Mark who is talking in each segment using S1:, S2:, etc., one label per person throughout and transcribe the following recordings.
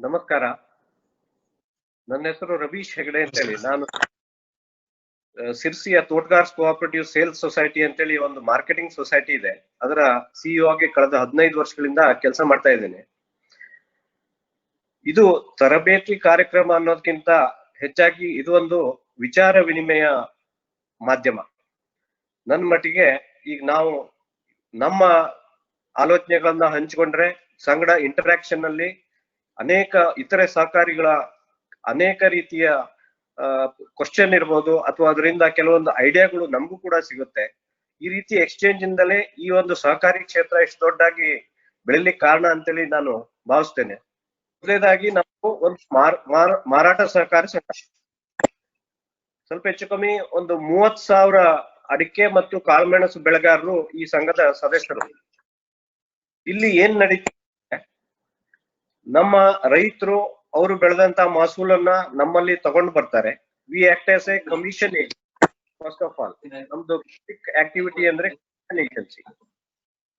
S1: ನಮಸ್ಕಾರ. ನನ್ನ ಹೆಸರು ರವೀಶ್ ಹೆಗಡೆ ಅಂತ ಹೇಳಿ. ನಾನು ಸಿರ್ಸಿಯ ತೋಟಗಾರ್ಸ್ ಕೋಆಪರೇಟಿವ್ ಸೇಲ್ಸ್ ಸೊಸೈಟಿ ಅಂತೇಳಿ ಒಂದು ಮಾರ್ಕೆಟಿಂಗ್ ಸೊಸೈಟಿ ಇದೆ, ಅದರ ಸಿಇಒ ಆಗಿ ಕಳೆದ 15 ವರ್ಷಗಳಿಂದ ಕೆಲಸ ಮಾಡ್ತಾ ಇದ್ದೇನೆ. ಇದು ತರಬೇತಿ ಕಾರ್ಯಕ್ರಮ ಅನ್ನೋದಕ್ಕಿಂತ ಹೆಚ್ಚಾಗಿ ಇದು ಒಂದು ವಿಚಾರ ವಿನಿಮಯ ಮಾಧ್ಯಮ. ನನ್ನ ಮಟ್ಟಿಗೆ ಈಗ ನಾವು ನಮ್ಮ ಆಲೋಚನೆಗಳನ್ನ ಹಂಚಿಕೊಂಡ್ರೆ ಸಂಗಡ ಇಂಟರಾಕ್ಷನ್ ನಲ್ಲಿ ಅನೇಕ ಇತರೆ ಸಹಕಾರಿಗಳ ಅನೇಕ ರೀತಿಯ ಕ್ವಶನ್ ಇರ್ಬೋದು, ಅಥವಾ ಅದರಿಂದ ಕೆಲವೊಂದು ಐಡಿಯಾಗಳು ನಮಗೂ ಕೂಡ ಸಿಗುತ್ತೆ. ಈ ರೀತಿ ಎಕ್ಸ್ಚೇಂಜ್ ಇಂದಲೇ ಈ ಒಂದು ಸಹಕಾರಿ ಕ್ಷೇತ್ರ ಇಷ್ಟು ದೊಡ್ಡಾಗಿ ಬೆಳಿಲಿಕ್ಕೆ ಕಾರಣ ಅಂತೇಳಿ ನಾನು ಭಾವಿಸ್ತೇನೆ. ಮೊದಲನೇದಾಗಿ ನಾವು ಒಂದು ಮಾರಾಟ ಸಹಕಾರಿ ಸಂಘ, ಸ್ವಲ್ಪ ಹೆಚ್ಚು ಕಮ್ಮಿ ಒಂದು 30,000 ಅಡಿಕೆ ಮತ್ತು ಕಾಳುಮೆಣಸು ಬೆಳೆಗಾರರು ಈ ಸಂಘದ ಸದಸ್ಯರು. ಇಲ್ಲಿ ಏನ್ ನಡೀತಿದೆ, ನಮ್ಮ ರೈತರು ಅವರು ಬೆಳೆದಂತ ಮಹಸೂಲನ್ನ ನಮ್ಮಲ್ಲಿ ತಗೊಂಡು ಬರ್ತಾರೆ. We act as a commission agent. First of all ನಮ್ದು ಆಕ್ಟಿವಿಟಿ ಅಂದ್ರೆ ಏಜೆನ್ಸಿ.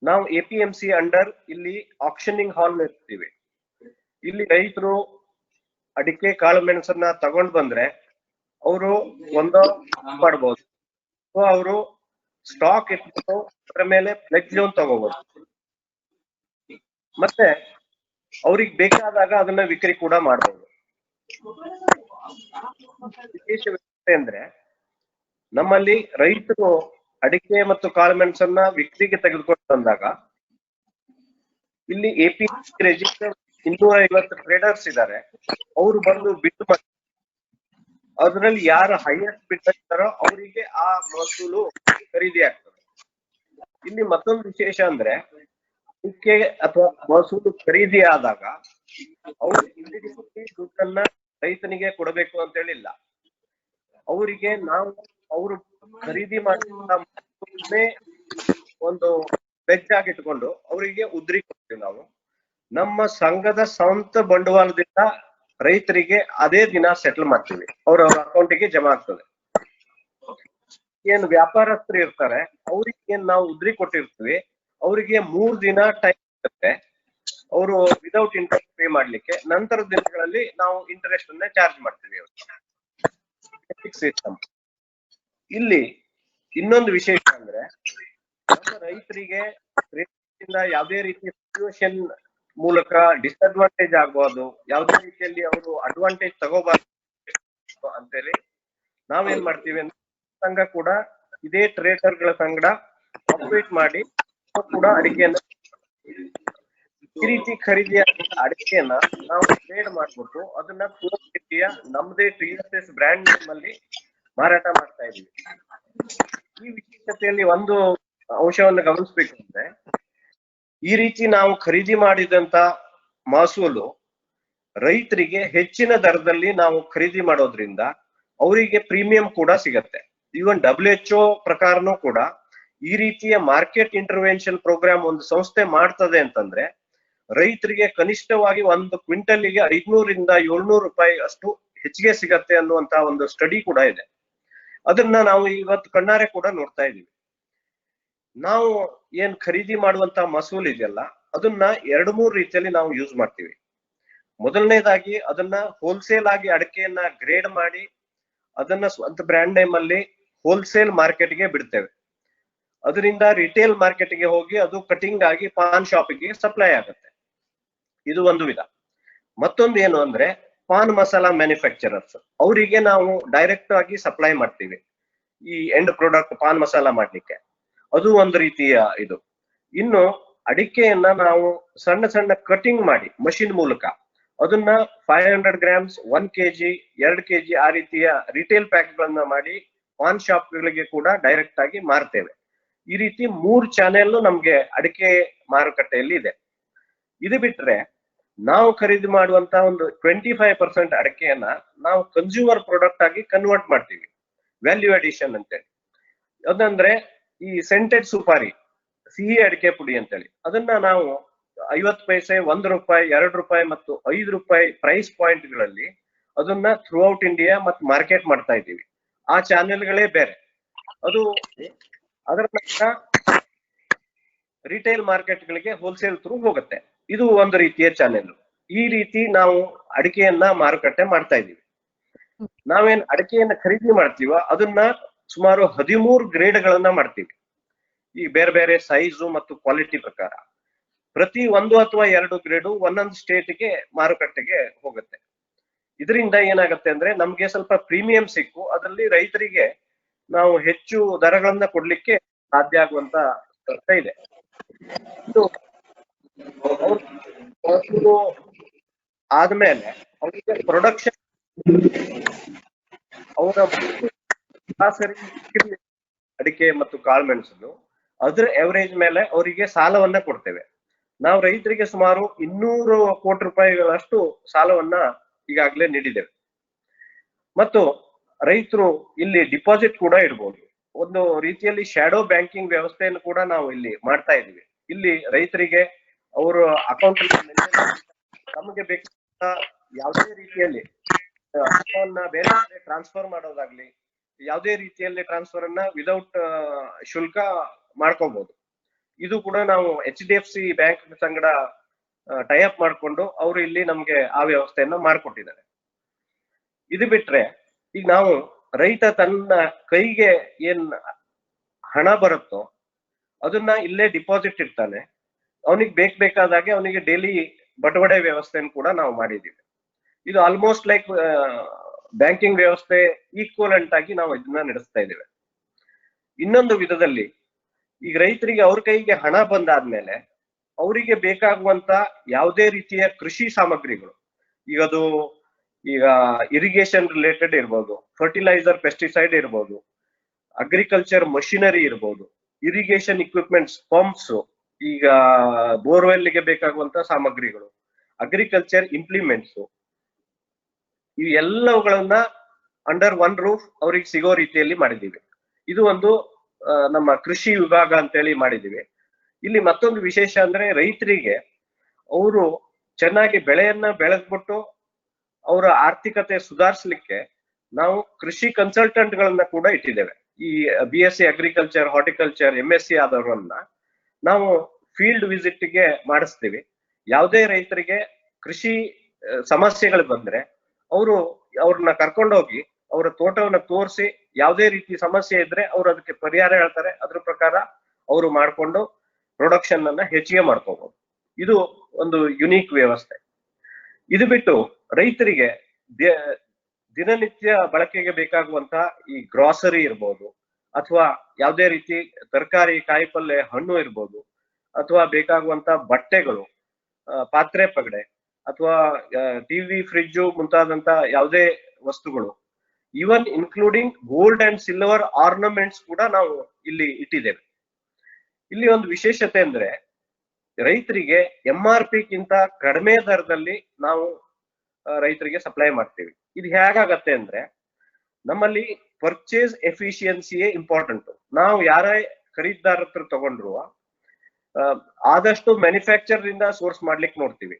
S1: ನಾವು APMC ಅಂಡರ್ ಇಲ್ಲಿ ಆಕ್ಷನಿಂಗ್ ಹಾಲ್ ಇರ್ತೀವಿ. ಇಲ್ಲಿ ರೈತರು ಅಡಿಕೆ ಕಾಳು ಮೆಣಸನ್ನ ತಗೊಂಡ್ ಬಂದ್ರೆ ಅವರು ಒಂದು ಮಾಡಬಹುದು, ಅವರು ಸ್ಟಾಕ್ ಇಟ್ಬಿಟ್ಟು ಅದರ ಮೇಲೆ ಪ್ಲೆಜ್ ಲೋನ್ ತಗೋಬಹುದು, ಮತ್ತೆ ಅವ್ರಿಗೆ ಬೇಕಾದಾಗ ಅದನ್ನ ವಿಕ್ರಿ ಕೂಡ ಮಾಡಬಹುದು. ವಿಶೇಷ ಅಂದ್ರೆ ನಮ್ಮಲ್ಲಿ ರೈತರು ಅಡಿಕೆ ಮತ್ತು ಕಾಳುಮೆಣಸನ್ನ ವಿಕ್ರಿಗೆ ತೆಗೆದುಕೊಂಡು ಬಂದಾಗ ಇಲ್ಲಿ APMC ರಿಜಿಸ್ಟರ್ 250 ಟ್ರೇಡರ್ಸ್ ಇದ್ದಾರೆ. ಅವರು ಬಂದು ಬಿಡ್ ಮಾಡಿ ಅದರಲ್ಲಿ ಯಾರು ಹೈಯೆಸ್ಟ್ ಬಿಡ್ ಇರ್ತಾರೋ ಅವರಿಗೆ ಆ ಮಹಸೂಲು ಖರೀದಿ ಆಗ್ತದೆ. ಇಲ್ಲಿ ಮತ್ತೊಂದು ವಿಶೇಷ ಅಂದ್ರೆ ಅಡಿಕೆ ಅಥವಾ ಮಹಸೂಲು ಖರೀದಿ ಆದಾಗ ಅವರು ದುಡ್ಡನ್ನ ರೈತನಿಗೆ ಕೊಡಬೇಕು ಅಂತ ಹೇಳಿಲ್ಲ. ಅವರಿಗೆ ನಾವು ಅವರು ಖರೀದಿ ಮಾಡಿದ ಒಂದು ವೆಜ್ ಆಗಿ ಇಟ್ಕೊಂಡು ಅವರಿಗೆ ಉದ್ರಿ ಕೊಡ್ತೀವಿ. ನಾವು ನಮ್ಮ ಸಂಘದ ಸ್ವಂತ ಬಂಡವಾಳದಿಂದ ರೈತರಿಗೆ ಅದೇ ದಿನ ಸೆಟಲ್ ಮಾಡ್ತೀವಿ, ಅವ್ರ ಅಕೌಂಟಿಗೆ ಜಮಾ ಆಗ್ತದೆ. ಏನ್ ವ್ಯಾಪಾರಸ್ಥರು ಇರ್ತಾರೆ ಅವ್ರಿಗೆ ಏನ್ ನಾವು ಉದ್ರಿ ಕೊಟ್ಟಿರ್ತೀವಿ, ಅವರಿಗೆ 3 ದಿನ ಟೈಮ್ ಇರುತ್ತೆ ಅವರು ವಿದೌಟ್ ಇಂಟ್ರೆಸ್ಟ್ ಪೇ ಮಾಡ್ಲಿಕ್ಕೆ. ನಂತರದ ದಿನಗಳಲ್ಲಿ ನಾವು ಇಂಟ್ರೆಸ್ಟ್ ಅನ್ನ ಚಾರ್ಜ್ ಮಾಡ್ತೀವಿ. ಸಿಸ್ಟಮ್. ಇಲ್ಲಿ ಇನ್ನೊಂದು ವಿಶೇಷ ಅಂದ್ರೆ ನಮ್ಮ ರೈತರಿಗೆ ಯಾವುದೇ ರೀತಿಯ ಸಿಚುವೇಶನ್ ಮೂಲಕ ಡಿಸ್ಅಡ್ವಾಂಟೇಜ್ ಆಗ್ಬೋದು, ಯಾವುದೇ ರೀತಿಯಲ್ಲಿ ಅವರು ಅಡ್ವಾಂಟೇಜ್ ತಗೋಬಾರ್ದು ಅಂತೇಳಿ ನಾವೇನ್ ಮಾಡ್ತೀವಿ ಅಂದ್ರೆ ಸಂಘ ಕೂಡ ಇದೇ ಟ್ರೇಡರ್ಗಳ ಸಂಗಡ ಆಪರೇಟ್ ಮಾಡಿ ಕೂಡ ಅಡಿಕೆಯನ್ನ ಈ ರೀತಿ ಖರೀದಿಯ ಅಡಿಕೆಯನ್ನ ನಾವು ಟ್ರೇಡ್ ಮಾಡ್ಬಿಟ್ಟು ಅದನ್ನ ನಮ್ದೇ TSS ಬ್ರ್ಯಾಂಡ್ ನೇಮ್ ಅಲ್ಲಿ ಮಾರಾಟ ಮಾಡ್ತಾ ಇದೀವಿ. ಈ ವಿಶೇಷತೆಯಲ್ಲಿ ಒಂದು ಅಂಶವನ್ನು ಗಮನಿಸ್ಬೇಕು ಅಂದ್ರೆ, ಈ ರೀತಿ ನಾವು ಖರೀದಿ ಮಾಡಿದಂತ ಮಹಸೂಲು ರೈತರಿಗೆ ಹೆಚ್ಚಿನ ದರದಲ್ಲಿ ನಾವು ಖರೀದಿ ಮಾಡೋದ್ರಿಂದ ಅವರಿಗೆ ಪ್ರೀಮಿಯಂ ಕೂಡ ಸಿಗತ್ತೆ. ಈವನ್ WHO ಪ್ರಕಾರನೂ ಕೂಡ ಈ ರೀತಿಯ ಮಾರ್ಕೆಟ್ ಇಂಟರ್ವೆನ್ಷನ್ ಪ್ರೋಗ್ರಾಮ್ ಒಂದು ಸಂಸ್ಥೆ ಮಾಡ್ತದೆ ಅಂತಂದ್ರೆ ರೈತರಿಗೆ ಕನಿಷ್ಠವಾಗಿ ಒಂದು ಕ್ವಿಂಟಲ್ಗೆ 500 ರಿಂದ 700 ರೂಪಾಯಿ ಅಷ್ಟು ಹೆಚ್ಚಿಗೆ ಸಿಗತ್ತೆ ಅನ್ನುವಂತ ಒಂದು ಸ್ಟಡಿ ಕೂಡ ಇದೆ. ಅದನ್ನ ನಾವು ಇವತ್ತು ಕಣ್ಣಾರೆ ಕೂಡ ನೋಡ್ತಾ ಇದೀವಿ. ನಾವು ಏನ್ ಖರೀದಿ ಮಾಡುವಂತ ಮಹಸೂಲ್ ಇದೆಯಲ್ಲ ಅದನ್ನ 2-3 ರೀತಿಯಲ್ಲಿ ನಾವು ಯೂಸ್ ಮಾಡ್ತೀವಿ. ಮೊದಲನೇದಾಗಿ ಅದನ್ನ ಹೋಲ್ಸೇಲ್ ಆಗಿ ಅಡಿಕೆಯನ್ನ ಗ್ರೇಡ್ ಮಾಡಿ ಅದನ್ನ ಸ್ವಂತ ಬ್ರ್ಯಾಂಡ್ ನೇಮ್ ಅಲ್ಲಿ ಹೋಲ್ಸೇಲ್ ಮಾರ್ಕೆಟ್ಗೆ ಬಿಡ್ತೇವೆ. ಅದರಿಂದ ರಿಟೇಲ್ ಮಾರ್ಕೆಟ್ಗೆ ಹೋಗಿ ಅದು ಕಟಿಂಗ್ ಆಗಿ ಪಾನ್ ಶಾಪಿಗೆ ಸಪ್ಲೈ ಆಗುತ್ತೆ. ಇದು ಒಂದು ವಿಧ. ಮತ್ತೊಂದು ಏನು ಅಂದ್ರೆ ಪಾನ್ ಮಸಾಲಾ ಮ್ಯಾನುಫ್ಯಾಕ್ಚರರ್ಸ್, ಅವರಿಗೆ ನಾವು ಡೈರೆಕ್ಟ್ ಆಗಿ ಸಪ್ಲೈ ಮಾಡ್ತೀವಿ ಈ ಎಂಡ್ ಪ್ರಾಡಕ್ಟ್ ಪಾನ್ ಮಸಾಲಾ ಮಾಡ್ಲಿಕ್ಕೆ. ಅದು ಒಂದು ರೀತಿಯ ಇದು. ಇನ್ನು ಅಡಿಕೆಯನ್ನ ನಾವು ಸಣ್ಣ ಸಣ್ಣ ಕಟಿಂಗ್ ಮಾಡಿ ಮಷಿನ್ ಮೂಲಕ ಅದನ್ನ 500 ಗ್ರಾಮ್ಸ್ 1 kg 2 kg ಆ ರೀತಿಯ ರಿಟೇಲ್ ಪ್ಯಾಕ್ ಗಳನ್ನ ಮಾಡಿ ಪಾನ್ ಶಾಪ್ ಗಳಿಗೆ ಕೂಡ ಡೈರೆಕ್ಟ್ ಆಗಿ ಮಾರ್ತೇವೆ. ಈ ರೀತಿ 3 ಚಾನೆಲ್ ನಮ್ಗೆ ಅಡಿಕೆ ಮಾರುಕಟ್ಟೆಯಲ್ಲಿ ಇದೆ. ಇದು ಬಿಟ್ರೆ ನಾವು ಖರೀದಿ ಮಾಡುವಂತ ಒಂದು 25% ಅಡಿಕೆಯನ್ನ ನಾವು ಕನ್ಸ್ಯೂಮರ್ ಪ್ರಾಡಕ್ಟ್ ಆಗಿ ಕನ್ವರ್ಟ್ ಮಾಡ್ತೀವಿ, ವ್ಯಾಲ್ಯೂ ಅಡಿಷನ್ ಅಂತೇಳಿ. ಅದಂದ್ರೆ ಈ ಸೆಂಟೆಡ್ ಸುಪಾರಿ, ಸಿಹಿ ಅಡಿಕೆ ಪುಡಿ ಅಂತೇಳಿ, ಅದನ್ನ ನಾವು 50 ಪೈಸೆ, 1 ರೂಪಾಯಿ, 2 ರೂಪಾಯಿ ಮತ್ತು 5 ರೂಪಾಯಿ ಪ್ರೈಸ್ ಪಾಯಿಂಟ್ ಗಳಲ್ಲಿ ಅದನ್ನ ಥ್ರೂ ಔಟ್ ಇಂಡಿಯಾ ಮತ್ತು ಮಾರ್ಕೆಟ್ ಮಾಡ್ತಾ ಇದ್ದೀವಿ. ಆ ಚಾನೆಲ್ಗಳೇ ಬೇರೆ. ಅದು ಅದರ ನಂತರ ರಿಟೇಲ್ ಮಾರ್ಕೆಟ್ ಗಳಿಗೆ ಹೋಲ್ಸೇಲ್ ಥ್ರೂ ಹೋಗುತ್ತೆ. ಇದು ಒಂದು ರೀತಿಯ ಚಾನೆಲ್. ಈ ರೀತಿ ನಾವು ಅಡಿಕೆಯನ್ನ ಮಾರುಕಟ್ಟೆ ಮಾಡ್ತಾ ಇದೀವಿ. ನಾವೇನ್ ಅಡಿಕೆಯನ್ನ ಖರೀದಿ ಮಾಡ್ತೀವ ಅದನ್ನ ಸುಮಾರು 13 ಗ್ರೇಡ್ಗಳನ್ನ ಮಾಡ್ತೀವಿ, ಈ ಬೇರೆ ಬೇರೆ ಸೈಜು ಮತ್ತು ಕ್ವಾಲಿಟಿ ಪ್ರಕಾರ. ಪ್ರತಿ 1 ಅಥವಾ 2 ಗ್ರೇಡು ಒಂದೊಂದು ಸ್ಟೇಟ್ಗೆ ಮಾರುಕಟ್ಟೆಗೆ ಹೋಗುತ್ತೆ. ಇದರಿಂದ ಏನಾಗುತ್ತೆ ಅಂದ್ರೆ ನಮ್ಗೆ ಸ್ವಲ್ಪ ಪ್ರೀಮಿಯಂ ಸಿಕ್ಕು ಅದರಲ್ಲಿ ರೈತರಿಗೆ ನಾವು ಹೆಚ್ಚು ದರಗಳನ್ನ ಕೊಡ್ಲಿಕ್ಕೆ ಸಾಧ್ಯ ಆಗುವಂತ ವ್ಯವಸ್ಥೆ ಇದೆ. ಇದು ಅವ್ರು ಆದ್ಮೇಲೆ ಅವರಿಗೆ ಪ್ರೊಡಕ್ಷನ್ ಅವರ ಸರಾಸರಿ ಅಡಿಕೆ ಮತ್ತು ಕಾಳುಮೆಣಸನ್ನು ಅದ್ರ ಎವರೇಜ್ ಮೇಲೆ ಅವರಿಗೆ ಸಾಲವನ್ನ ಕೊಡ್ತೇವೆ. ನಾವು ರೈತರಿಗೆ ಸುಮಾರು 200 ಕೋಟಿ ರೂಪಾಯಿಗಳಷ್ಟು ಸಾಲವನ್ನ ಈಗಾಗಲೇ ನೀಡಿದ್ದೇವೆ. ಮತ್ತು ರೈತರು ಇಲ್ಲಿ ಡಿಪಾಸಿಟ್ ಕೂಡ ಇಡ್ಬೋದು. ಒಂದು ರೀತಿಯಲ್ಲಿ ಶ್ಯಾಡೋ ಬ್ಯಾಂಕಿಂಗ್ ವ್ಯವಸ್ಥೆಯನ್ನು ಕೂಡ ನಾವು ಇಲ್ಲಿ ಮಾಡ್ತಾ ಇದೀವಿ. ಇಲ್ಲಿ ರೈತರಿಗೆ ಅವರು ಅಕೌಂಟ್ ನಮಗೆ ಬೇಕಾದ ಯಾವುದೇ ರೀತಿಯಲ್ಲಿ ಹಣವನ್ನ ಬೇರೆ ಟ್ರಾನ್ಸ್ಫರ್ ಮಾಡೋದಾಗ್ಲಿ, ಯಾವುದೇ ರೀತಿಯಲ್ಲಿ ಟ್ರಾನ್ಸ್ಫರ್ ಅನ್ನ ವಿದೌಟ್ ಶುಲ್ಕ ಮಾಡ್ಕೋಬಹುದು. ಇದು ಕೂಡ ನಾವು HDFC ಬ್ಯಾಂಕ್ ಸಂಗಡ ಟೈಅಪ್ ಮಾಡ್ಕೊಂಡು ಅವರು ಇಲ್ಲಿ ನಮ್ಗೆ ಆ ವ್ಯವಸ್ಥೆಯನ್ನ ಮಾಡ್ಕೊಟ್ಟಿದ್ದಾರೆ. ಇದು ಬಿಟ್ರೆ ಈಗ ನಾವು ರೈತ ತನ್ನ ಕೈಗೆ ಏನ್ ಹಣ ಬರುತ್ತೋ ಅದನ್ನ ಇಲ್ಲೇ ಡಿಪಾಸಿಟ್ ಇಡ್ತಾನೆ. ಅವನಿಗೆ ಬೇಕಾದಾಗೆ ಅವನಿಗೆ ಡೈಲಿ ಬಟವಡೆ ವ್ಯವಸ್ಥೆಯನ್ನು ಕೂಡ ನಾವು ಮಾಡಿದೀವಿ. ಇದು ಆಲ್ಮೋಸ್ಟ್ ಲೈಕ್ ಬ್ಯಾಂಕಿಂಗ್ ವ್ಯವಸ್ಥೆ ಈಕ್ವಲೆಂಟ್ ಆಗಿ ನಾವು ಇದನ್ನ ನಡೆಸ್ತಾ ಇದ್ದೇವೆ. ಇನ್ನೊಂದು ವಿಧದಲ್ಲಿ ಈಗ ರೈತರಿಗೆ ಅವ್ರ ಕೈಗೆ ಹಣ ಬಂದಾದ್ಮೇಲೆ ಅವರಿಗೆ ಬೇಕಾಗುವಂತ ಯಾವುದೇ ರೀತಿಯ ಕೃಷಿ ಸಾಮಗ್ರಿಗಳು, ಈಗ ಇರಿಗೇಷನ್ ರಿಲೇಟೆಡ್ ಇರ್ಬೋದು, ಫರ್ಟಿಲೈಸರ್ ಪೆಸ್ಟಿಸೈಡ್ ಇರ್ಬೋದು, ಅಗ್ರಿಕಲ್ಚರ್ ಮಷಿನರಿ ಇರ್ಬೋದು, ಇರಿಗೇಷನ್ ಇಕ್ವಿಪ್ಮೆಂಟ್ಸ್, ಪಂಪ್ಸ್, ಈಗ ಬೋರ್ವೆಲ್ಗೆ ಬೇಕಾಗುವಂತ ಸಾಮಗ್ರಿಗಳು, ಅಗ್ರಿಕಲ್ಚರ್ ಇಂಪ್ಲಿಮೆಂಟ್ಸ್, ಇವೆಲ್ಲವುಗಳನ್ನ ಅಂಡರ್ ಒನ್ ರೂಫ್ ಅವ್ರಿಗೆ ಸಿಗೋ ರೀತಿಯಲ್ಲಿ ಮಾಡಿದ್ದೀವಿ. ಇದು ಒಂದು ನಮ್ಮ ಕೃಷಿ ವಿಭಾಗ ಅಂತೇಳಿ ಮಾಡಿದೀವಿ. ಇಲ್ಲಿ ಮತ್ತೊಂದು ವಿಶೇಷ ಅಂದ್ರೆ ರೈತರಿಗೆ ಅವರು ಚೆನ್ನಾಗಿ ಬೆಳೆಯನ್ನ ಬೆಳೆದ್ಬಿಟ್ಟು ಅವರ ಆರ್ಥಿಕತೆ ಸುಧಾರಿಸಲಿಕ್ಕೆ ನಾವು ಕೃಷಿ ಕನ್ಸಲ್ಟೆಂಟ್ ಗಳನ್ನ ಕೂಡ ಇಟ್ಟಿದ್ದೇವೆ. ಈ BSc ಅಗ್ರಿಕಲ್ಚರ್, ಹಾರ್ಟಿಕಲ್ಚರ್, MSc ಆದವರನ್ನ ನಾವು ಫೀಲ್ಡ್ ವಿಸಿಟ್ ಗೆ ಮಾಡಿಸ್ತೀವಿ. ಯಾವುದೇ ರೈತರಿಗೆ ಕೃಷಿ ಸಮಸ್ಯೆಗಳು ಬಂದ್ರೆ ಅವ್ರನ್ನ ಕರ್ಕೊಂಡೋಗಿ ಅವರ ತೋಟವನ್ನ ತೋರಿಸಿ ಯಾವುದೇ ರೀತಿ ಸಮಸ್ಯೆ ಇದ್ರೆ ಅವ್ರು ಅದಕ್ಕೆ ಪರಿಹಾರ ಹೇಳ್ತಾರೆ. ಅದ್ರ ಪ್ರಕಾರ ಅವರು ಮಾಡ್ಕೊಂಡು ಪ್ರೊಡಕ್ಷನ್ ಅನ್ನ ಹೆಚ್ಚಿಗೆ ಮಾಡ್ಕೋಬಹುದು. ಇದು ಒಂದು ಯುನೀಕ್ ವ್ಯವಸ್ಥೆ. ಇದು ಬಿಟ್ಟು ರೈತರಿಗೆ ದಿನನಿತ್ಯ ಬಳಕೆಗೆ ಬೇಕಾಗುವಂತಹ ಈ ಗ್ರಾಸರಿ ಇರ್ಬೋದು, ಅಥವಾ ಯಾವುದೇ ರೀತಿ ತರಕಾರಿ, ಕಾಯಿಪಲ್ಯ, ಹಣ್ಣು ಇರ್ಬೋದು, ಅಥವಾ ಬೇಕಾಗುವಂತ ಬಟ್ಟೆಗಳು, ಪಾತ್ರೆ ಪಗಡೆ, ಅಥವಾ ಟಿವಿ, ಫ್ರಿಡ್ಜು ಮುಂತಾದಂತ ಯಾವುದೇ ವಸ್ತುಗಳು, even including gold and silver ornaments ಕೂಡ ನಾವು ಇಲ್ಲಿ ಇಟ್ಟಿದ್ದೇವೆ. ಇಲ್ಲಿ ಒಂದು ವಿಶೇಷತೆ ಅಂದ್ರೆ ರೈತರಿಗೆ MRP ಗಿಂತ ಕಡಿಮೆ ದರದಲ್ಲಿ ನಾವು ರೈತರಿಗೆ ಸಪ್ಲೈ ಮಾಡ್ತೀವಿ. ಇದು ಹೇಗಾಗತ್ತೆ ಅಂದ್ರೆ ನಮ್ಮಲ್ಲಿ ಪರ್ಚೇಸ್ ಎಫಿಷಿಯನ್ಸಿಯೇ ಇಂಪಾರ್ಟೆಂಟ್. ನಾವು ಯಾರೇ ಖರೀದಿದಾರ ಹತ್ರ ತಗೊಂಡ್ರು ಆದಷ್ಟು ಮ್ಯಾನುಫ್ಯಾಕ್ಚರ್ ಇಂದ ಸೋರ್ಸ್ ಮಾಡ್ಲಿಕ್ಕೆ ನೋಡ್ತೀವಿ.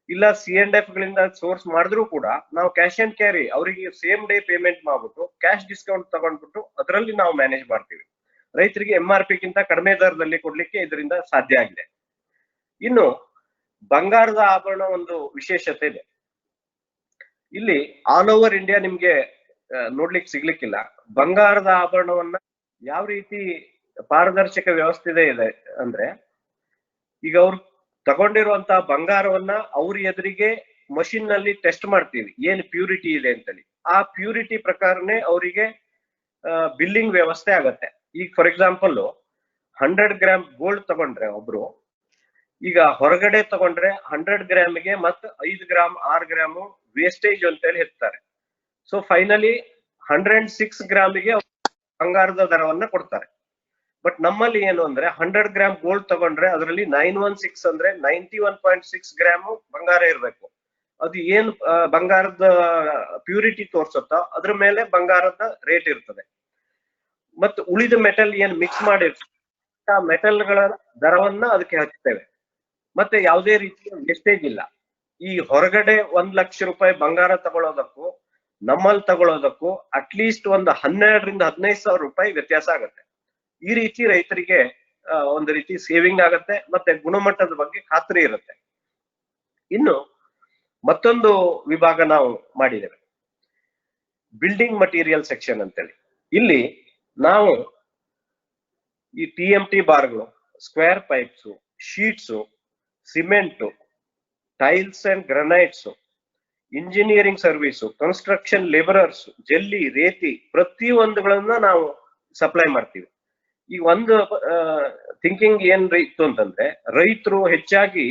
S1: ಇಲ್ಲ C&F ಗಳಿಂದ ಸೋರ್ಸ್ ಮಾಡಿದ್ರು ಕೂಡ ನಾವು ಕ್ಯಾಶ್ ಅಂಡ್ ಕ್ಯಾರಿ ಅವರಿಗೆ ಸೇಮ್ ಡೇ ಪೇಮೆಂಟ್ ಮಾಡ್ಬಿಟ್ಟು ಕ್ಯಾಶ್ ಡಿಸ್ಕೌಂಟ್ ತಗೊಂಡ್ಬಿಟ್ಟು ಅದರಲ್ಲಿ ನಾವು ಮ್ಯಾನೇಜ್ ಮಾಡ್ತೀವಿ. ರೈತರಿಗೆ MRP ಗಿಂತ ಕಡಿಮೆ ದರದಲ್ಲಿ ಕೊಡ್ಲಿಕ್ಕೆ ಇದರಿಂದ ಸಾಧ್ಯ ಆಗಿದೆ. ಇನ್ನು ಬಂಗಾರದ ಆಭರಣ ಒಂದು ವಿಶೇಷತೆ ಇದೆ. ಇಲ್ಲಿ ಆಲ್ ಓವರ್ ಇಂಡಿಯಾ ನಿಮ್ಗೆ ನೋಡ್ಲಿಕ್ಕೆ ಸಿಗ್ಲಿಕ್ಕಿಲ್ಲ. ಬಂಗಾರದ ಆಭರಣವನ್ನ ಯಾವ ರೀತಿ ಪಾರದರ್ಶಕ ವ್ಯವಸ್ಥೆ ಇದೆ ಅಂದ್ರೆ, ಈಗ ಅವ್ರು ತಗೊಂಡಿರುವಂತಹ ಬಂಗಾರವನ್ನ ಅವ್ರ ಎದುರಿಗೆ ಮಷಿನ್ ನಲ್ಲಿ ಟೆಸ್ಟ್ ಮಾಡ್ತೀವಿ ಏನ್ ಪ್ಯೂರಿಟಿ ಇದೆ ಅಂತೇಳಿ. ಆ ಪ್ಯೂರಿಟಿ ಪ್ರಕಾರನೇ ಅವರಿಗೆ ಬಿಲ್ಲಿಂಗ್ ವ್ಯವಸ್ಥೆ ಆಗತ್ತೆ. ಈಗ ಫಾರ್ ಎಕ್ಸಾಂಪಲ್ 100 ಗ್ರಾಮ್ ಗೋಲ್ಡ್ ತಗೊಂಡ್ರೆ ಒಬ್ರು, ಈಗ ಹೊರಗಡೆ ತಗೊಂಡ್ರೆ 100 ಗ್ರಾಮ್ಗೆ ಮತ್ 5 ಗ್ರಾಮ್ 6 ಗ್ರಾಮು ವೇಸ್ಟೇಜ್ ಅಂತೇಳಿ ಹೇಳ್ತಾರೆ. ಸೊ ಫೈನಲಿ 106 ಗ್ರಾಮಿಗೆ ಬಂಗಾರದ ದರವನ್ನ ಕೊಡ್ತಾರೆ. ಬಟ್ ನಮ್ಮಲ್ಲಿ ಏನು ಅಂದ್ರೆ 100 ಗ್ರಾಮ್ ಗೋಲ್ಡ್ ತಗೊಂಡ್ರೆ ಅದರಲ್ಲಿ 916 ಅಂದ್ರೆ 91.6 ಗ್ರಾಮು ಬಂಗಾರ ಇರ್ಬೇಕು. ಅದು ಏನ್ ಬಂಗಾರದ ಪ್ಯೂರಿಟಿ ತೋರ್ಸುತ್ತೋ ಅದ್ರ ಮೇಲೆ ಬಂಗಾರದ ರೇಟ್ ಇರ್ತದೆ. ಮತ್ತು ಉಳಿದ ಮೆಟಲ್ ಏನ್ ಮಿಕ್ಸ್ ಮಾಡಿರ್ತೀವಿ ಆ ಮೆಟಲ್ಗಳ ದರವನ್ನ ಅದಕ್ಕೆ ಹಚ್ತೇವೆ. ಮತ್ತೆ ಯಾವುದೇ ರೀತಿಯ ವೇಸ್ಟೇಜ್ ಇಲ್ಲ. ಈ ಹೊರಗಡೆ 1 ಲಕ್ಷ ರೂಪಾಯಿ ಬಂಗಾರ ತಗೊಳ್ಳೋದಕ್ಕೂ ನಮ್ಮಲ್ಲಿ ತಗೊಳ್ಳೋದಕ್ಕೂ ಅಟ್ಲೀಸ್ಟ್ ಒಂದು 12 ರಿಂದ 15 ಸಾವಿರ ರೂಪಾಯಿ ವ್ಯತ್ಯಾಸ ಆಗುತ್ತೆ. ಈ ರೀತಿ ರೈತರಿಗೆ ಒಂದು ರೀತಿ ಸೇವಿಂಗ್ ಆಗತ್ತೆ, ಮತ್ತೆ ಗುಣಮಟ್ಟದ ಬಗ್ಗೆ ಖಾತ್ರಿ ಇರುತ್ತೆ. ಇನ್ನು ಮತ್ತೊಂದು ವಿಭಾಗ ನಾವು ಮಾಡಿದ್ದೇವೆ, ಬಿಲ್ಡಿಂಗ್ ಮಟೀರಿಯಲ್ ಸೆಕ್ಷನ್ ಅಂತೇಳಿ. ಇಲ್ಲಿ ನಾವು ಈ TMT ಬಾರ್ಗಳು, square pipes, sheets, cement, tiles and granites, engineering service, construction labourers, ಜಲ್ಲಿ, ರೇತಿ, ಪ್ರತಿಯೊಂದುಗಳನ್ನ ನಾವು ಸಪ್ಲೈ ಮಾಡ್ತೀವಿ. ಈ ಒಂದು ಥಿಂಕಿಂಗ್ ಏನ್ ಇತ್ತು ಅಂತಂದ್ರೆ, ರೈತರು ಹೆಚ್ಚಾಗಿ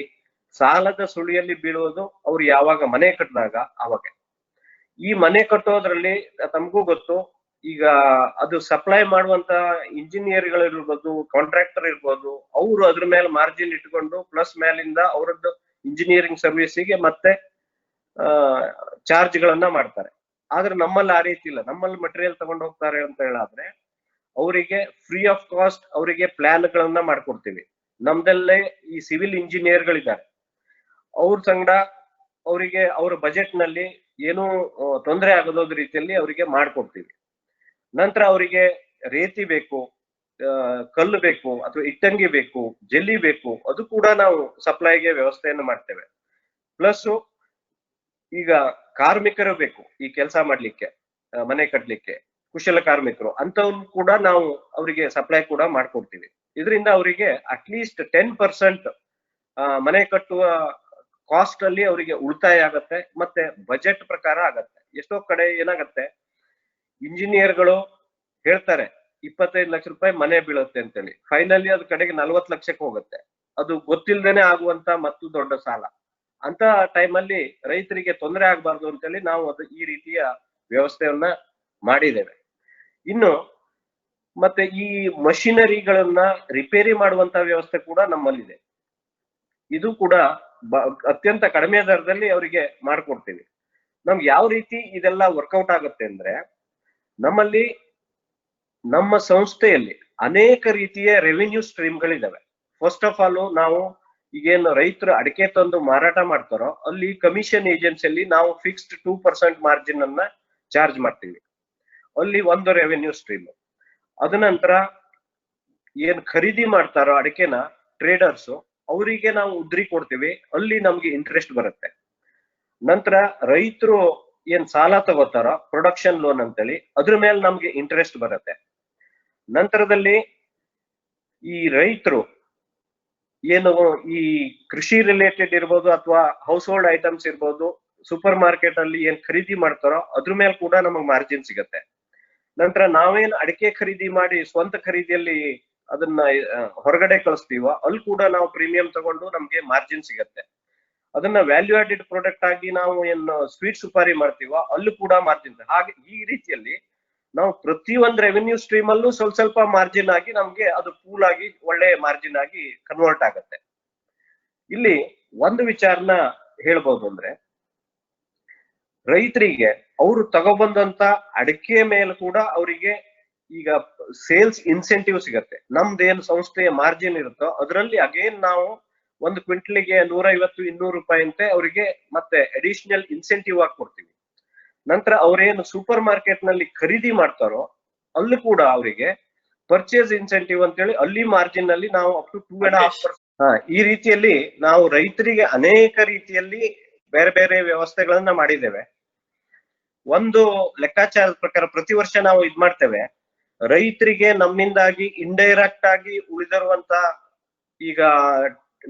S1: ಸಾಲದ ಸುಳಿಯಲ್ಲಿ ಬೀಳುವುದು ಅವ್ರು ಯಾವಾಗ ಮನೆ ಕಟ್ಟಿದಾಗ ಅವಾಗ. ಈ ಮನೆ ಕಟ್ಟೋದ್ರಲ್ಲಿ ತಮಗೂ ಗೊತ್ತು, ಈಗ ಅದು ಸಪ್ಲೈ ಮಾಡುವಂತ ಇಂಜಿನಿಯರ್ಗಳು ಇರ್ಬೋದು, ಕಾಂಟ್ರಾಕ್ಟರ್ ಇರ್ಬೋದು, ಅವರು ಅದ್ರ ಮೇಲೆ ಮಾರ್ಜಿನ್ ಇಟ್ಕೊಂಡು ಪ್ಲಸ್ ಮೇಲಿಂದ ಅವರದ್ದು ಇಂಜಿನಿಯರಿಂಗ್ ಸರ್ವಿಸಿಗೆ ಮತ್ತೆ ಚಾರ್ಜ್ ಗಳನ್ನ ಮಾಡ್ತಾರೆ. ಆದ್ರೆ ನಮ್ಮಲ್ಲಿ ಆ ರೀತಿ ಇಲ್ಲ. ನಮ್ಮಲ್ಲಿ ಮಟೀರಿಯಲ್ ತಗೊಂಡು ಹೋಗ್ತಾರೆ ಅಂತ ಹೇಳಾದ್ರೆ ಅವರಿಗೆ ಫ್ರೀ ಆಫ್ ಕಾಸ್ಟ್ ಅವರಿಗೆ ಪ್ಲಾನ್ ಗಳನ್ನ ಮಾಡ್ಕೊಡ್ತೀವಿ. ನಮ್ದಲ್ಲೇ ಈ ಸಿವಿಲ್ ಇಂಜಿನಿಯರ್ ಗಳಿದ್ದಾರೆ, ಅವ್ರ ಸಂಗಡ ಅವರಿಗೆ ಅವರ ಬಜೆಟ್ ನಲ್ಲಿ ಏನು ತೊಂದರೆ ಆಗದ ರೀತಿಯಲ್ಲಿ ಅವರಿಗೆ ಮಾಡ್ಕೊಡ್ತೀವಿ. ನಂತರ ಅವರಿಗೆ ರೇತಿ ಬೇಕು, ಕಲ್ಲು ಬೇಕು, ಅಥವಾ ಇಟ್ಟಂಗಿ ಬೇಕು, ಜಲ್ಲಿ ಬೇಕು, ಅದು ಕೂಡ ನಾವು ಸಪ್ಲೈಗೆ ವ್ಯವಸ್ಥೆಯನ್ನು ಮಾಡ್ತೇವೆ. ಪ್ಲಸ್ ಈಗ ಕಾರ್ಮಿಕರು ಬೇಕು ಈ ಕೆಲಸ ಮಾಡ್ಲಿಕ್ಕೆ, ಮನೆ ಕಟ್ಲಿಕ್ಕೆ ಕುಶಲ ಕಾರ್ಮಿಕರು ಅಂತವ್ರು ಕೂಡ ನಾವು ಅವರಿಗೆ ಸಪ್ಲೈ ಕೂಡ ಮಾಡ್ಕೊಡ್ತೀವಿ. ಇದರಿಂದ ಅವರಿಗೆ ಅಟ್ಲೀಸ್ಟ್ 10% ಮನೆ ಕಟ್ಟುವ ಕಾಸ್ಟ್ ಅಲ್ಲಿ ಅವರಿಗೆ ಉಳಿತಾಯ ಆಗತ್ತೆ, ಮತ್ತೆ ಬಜೆಟ್ ಪ್ರಕಾರ ಆಗತ್ತೆ. ಎಷ್ಟೋ ಕಡೆ ಏನಾಗತ್ತೆ, ಇಂಜಿನಿಯರ್ಗಳು ಹೇಳ್ತಾರೆ 25 ಲಕ್ಷ ರೂಪಾಯಿ ಮನೆ ಬೀಳುತ್ತೆ ಅಂತೇಳಿ, ಫೈನಲಿ ಅದ್ ಕಡೆಗೆ 40 ಲಕ್ಷಕ್ಕೆ ಹೋಗುತ್ತೆ. ಅದು ಗೊತ್ತಿಲ್ದೇನೆ ಆಗುವಂತ ಮತ್ತು ದೊಡ್ಡ ಸಾಲ. ಅಂತ ಟೈಮಲ್ಲಿ ರೈತರಿಗೆ ತೊಂದರೆ ಆಗ್ಬಾರ್ದು ಅಂತೇಳಿ ನಾವು ಅದು ಈ ರೀತಿಯ ವ್ಯವಸ್ಥೆಯನ್ನ ಮಾಡಿದ್ದೇವೆ. ಇನ್ನು ಮತ್ತೆ ಈ ಮಷಿನರಿಗಳನ್ನ ರಿಪೇರಿ ಮಾಡುವಂತ ವ್ಯವಸ್ಥೆ ಕೂಡ ನಮ್ಮಲ್ಲಿದೆ. ಇದು ಕೂಡ ಅತ್ಯಂತ ಕಡಿಮೆ ದರದಲ್ಲಿ ಅವರಿಗೆ ಮಾಡ್ಕೊಡ್ತೀವಿ. ನಮ್ಗೆ ಯಾವ ರೀತಿ ಇದೆಲ್ಲ ವರ್ಕೌಟ್ ಆಗುತ್ತೆ ಅಂದ್ರೆ, ನಮ್ಮಲ್ಲಿ ನಮ್ಮ ಸಂಸ್ಥೆಯಲ್ಲಿ ಅನೇಕ ರೀತಿಯ ರೆವಿನ್ಯೂ ಸ್ಟ್ರೀಮ್ಗಳಿದಾವೆ. ಫಸ್ಟ್ ಆಫ್ ಆಲ್ ನಾವು ಈಗೇನು ರೈತರು ಅಡಿಕೆ ತಂದು ಮಾರಾಟ ಮಾಡ್ತಾರೋ ಅಲ್ಲಿ ಕಮಿಷನ್ ಏಜೆನ್ಸಿಯಲ್ಲಿ ನಾವು ಫಿಕ್ಸ್ಡ್ 2% ಮಾರ್ಜಿನ್ ಅನ್ನ ಚಾರ್ಜ್ ಮಾಡ್ತೀವಿ. ಅಲ್ಲಿ ಒಂದು ರೆವೆನ್ಯೂ ಸ್ಟ್ರೀಮ್. ಅದ ನಂತರ ಏನ್ ಖರೀದಿ ಮಾಡ್ತಾರೋ ಅಡಿಕೆನ ಟ್ರೇಡರ್ಸ್, ಅವರಿಗೆ ನಾವು ಉದ್ರಿ ಕೊಡ್ತೀವಿ, ಅಲ್ಲಿ ನಮ್ಗೆ ಇಂಟ್ರೆಸ್ಟ್ ಬರುತ್ತೆ. ನಂತರ ರೈತರು ಏನ್ ಸಾಲ ತಗೋತಾರೋ ಪ್ರೊಡಕ್ಷನ್ ಲೋನ್ ಅಂತೇಳಿ, ಅದ್ರ ಮೇಲೆ ನಮ್ಗೆ ಇಂಟ್ರೆಸ್ಟ್ ಬರುತ್ತೆ. ನಂತರದಲ್ಲಿ ಈ ರೈತರು ಏನು ಈ ಕೃಷಿ ರಿಲೇಟೆಡ್ ಇರ್ಬೋದು ಅಥವಾ ಹೌಸ್ ಹೋಲ್ಡ್ ಐಟಮ್ಸ್ ಇರ್ಬೋದು, ಸೂಪರ್ ಮಾರ್ಕೆಟ್ ಅಲ್ಲಿ ಏನ್ ಖರೀದಿ ಮಾಡ್ತಾರೋ ಅದ್ರ ಮೇಲೆ ಕೂಡ ನಮಗ್ ಮಾರ್ಜಿನ್ ಸಿಗತ್ತೆ. ನಂತರ ನಾವೇನ್ ಅಡಿಕೆ ಖರೀದಿ ಮಾಡಿ ಸ್ವಂತ ಖರೀದಿಯಲ್ಲಿ ಅದನ್ನ ಹೊರಗಡೆ ಕಳಿಸ್ತೀವೋ ಅಲ್ಲಿ ಕೂಡ ನಾವು ಪ್ರೀಮಿಯಂ ತಗೊಂಡು ನಮ್ಗೆ ಮಾರ್ಜಿನ್ ಸಿಗತ್ತೆ. ಅದನ್ನ ವ್ಯಾಲ್ಯೂ ಆಡೆಡ್ ಪ್ರಾಡಕ್ಟ್ ಆಗಿ ನಾವು ಏನು ಸ್ವೀಟ್ ಸುಪಾರಿ ಮಾಡ್ತೀವೋ ಅಲ್ಲೂ ಕೂಡ ಮಾರ್ಜಿನ್. ಹಾಗೆ ಈ ರೀತಿಯಲ್ಲಿ ನಾವು ಪ್ರತಿಯೊಂದು ರೆವೆನ್ಯೂ ಸ್ಟ್ರೀಮ್ ಅಲ್ಲೂ ಸ್ವಲ್ಪ ಸ್ವಲ್ಪ ಮಾರ್ಜಿನ್ ಆಗಿ ನಮ್ಗೆ ಅದು ಪೂಲ್ ಆಗಿ ಒಳ್ಳೆ ಮಾರ್ಜಿನ್ ಆಗಿ ಕನ್ವರ್ಟ್ ಆಗುತ್ತೆ. ಇಲ್ಲಿ ಒಂದು ವಿಚಾರನ ಹೇಳ್ಬೋದು ಅಂದ್ರೆ, ರೈತರಿಗೆ ಅವರು ತಗೊಬಂದಂತ ಅಡಿಕೆ ಮೇಲೆ ಕೂಡ ಅವರಿಗೆ ಈಗ ಸೇಲ್ಸ್ ಇನ್ಸೆಂಟಿವ್ ಸಿಗತ್ತೆ. ನಮ್ದೇನು ಸಂಸ್ಥೆಯ ಮಾರ್ಜಿನ್ ಇರುತ್ತೋ ಅದರಲ್ಲಿ ಅಗೇನ್ ನಾವು ಒಂದು ಕ್ವಿಂಟಲ್ಗೆ 150-200 ರೂಪಾಯಿ ಅಂತೆ ಅವರಿಗೆ ಮತ್ತೆ ಅಡಿಷನಲ್ ಇನ್ಸೆಂಟಿವ್ ಆಗಿ ಕೊಡ್ತೀವಿ. ನಂತರ ಅವ್ರೇನು ಸೂಪರ್ ಮಾರ್ಕೆಟ್ ನಲ್ಲಿ ಖರೀದಿ ಮಾಡ್ತಾರೋ ಅಲ್ಲೂ ಕೂಡ ಅವರಿಗೆ ಪರ್ಚೇಸ್ ಇನ್ಸೆಂಟಿವ್ ಅಂತೇಳಿ ಅಲ್ಲಿ ಮಾರ್ಜಿನ್ ನಲ್ಲಿ ನಾವು ಅಪ್ ಟು 2.5%. ಈ ರೀತಿಯಲ್ಲಿ ನಾವು ರೈತರಿಗೆ ಅನೇಕ ರೀತಿಯಲ್ಲಿ ಬೇರೆ ಬೇರೆ ವ್ಯವಸ್ಥೆಗಳನ್ನ ಮಾಡಿದ್ದೇವೆ. ಒಂದು ಲೆಕ್ಕಾಚಾರದ ಪ್ರಕಾರ ಪ್ರತಿ ವರ್ಷ ನಾವು ಇದ್ ಮಾಡ್ತೇವೆ, ರೈತರಿಗೆ ನಮ್ಮಿಂದಾಗಿ ಇಂಡೈರೆಕ್ಟ್ ಆಗಿ ಉಳಿದಿರುವಂತ, ಈಗ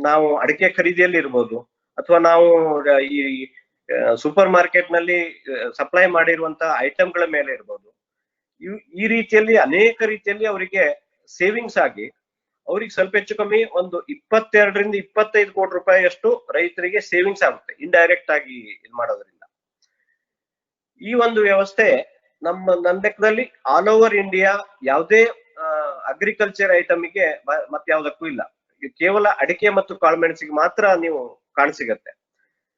S1: ನಾವು ಅಡಿಕೆ ಖರೀದಿಯಲ್ಲಿ ಇರ್ಬೋದು ಅಥವಾ ನಾವು ಈ ಸೂಪರ್ ಮಾರ್ಕೆಟ್ ನಲ್ಲಿ ಸಪ್ಲೈ ಮಾಡಿರುವಂತ ಐಟಮ್ಗಳ ಮೇಲೆ ಇರ್ಬೋದು, ಈ ರೀತಿಯಲ್ಲಿ ಅನೇಕ ರೀತಿಯಲ್ಲಿ ಅವರಿಗೆ ಸೇವಿಂಗ್ಸ್ ಆಗಿ ಅವ್ರಿಗೆ ಸ್ವಲ್ಪ ಹೆಚ್ಚು ಕಮ್ಮಿ ಒಂದು 22-25 ಕೋಟಿ ರೂಪಾಯಿ ಅಷ್ಟು ರೈತರಿಗೆ ಸೇವಿಂಗ್ಸ್ ಆಗುತ್ತೆ ಇಂಡೈರೆಕ್ಟ್ ಆಗಿ ಇದು ಮಾಡೋದ್ರಿಂದ. ಈ ಒಂದು ವ್ಯವಸ್ಥೆ ನನ್ನ ಲೆಕ್ಕದಲ್ಲಿ ಆಲ್ ಓವರ್ ಇಂಡಿಯಾ ಯಾವುದೇ ಅಗ್ರಿಕಲ್ಚರ್ ಐಟಮ್ಗೆ ಮತ್ತೆ ಯಾವ್ದಕ್ಕೂ ಇಲ್ಲ. ಕೇವಲ ಅಡಿಕೆ ಮತ್ತು ಕಾಳುಮೆಣಸಿಗೆ ಮಾತ್ರ ನೀವು ಕಾಣಸಿಗತ್ತೆ.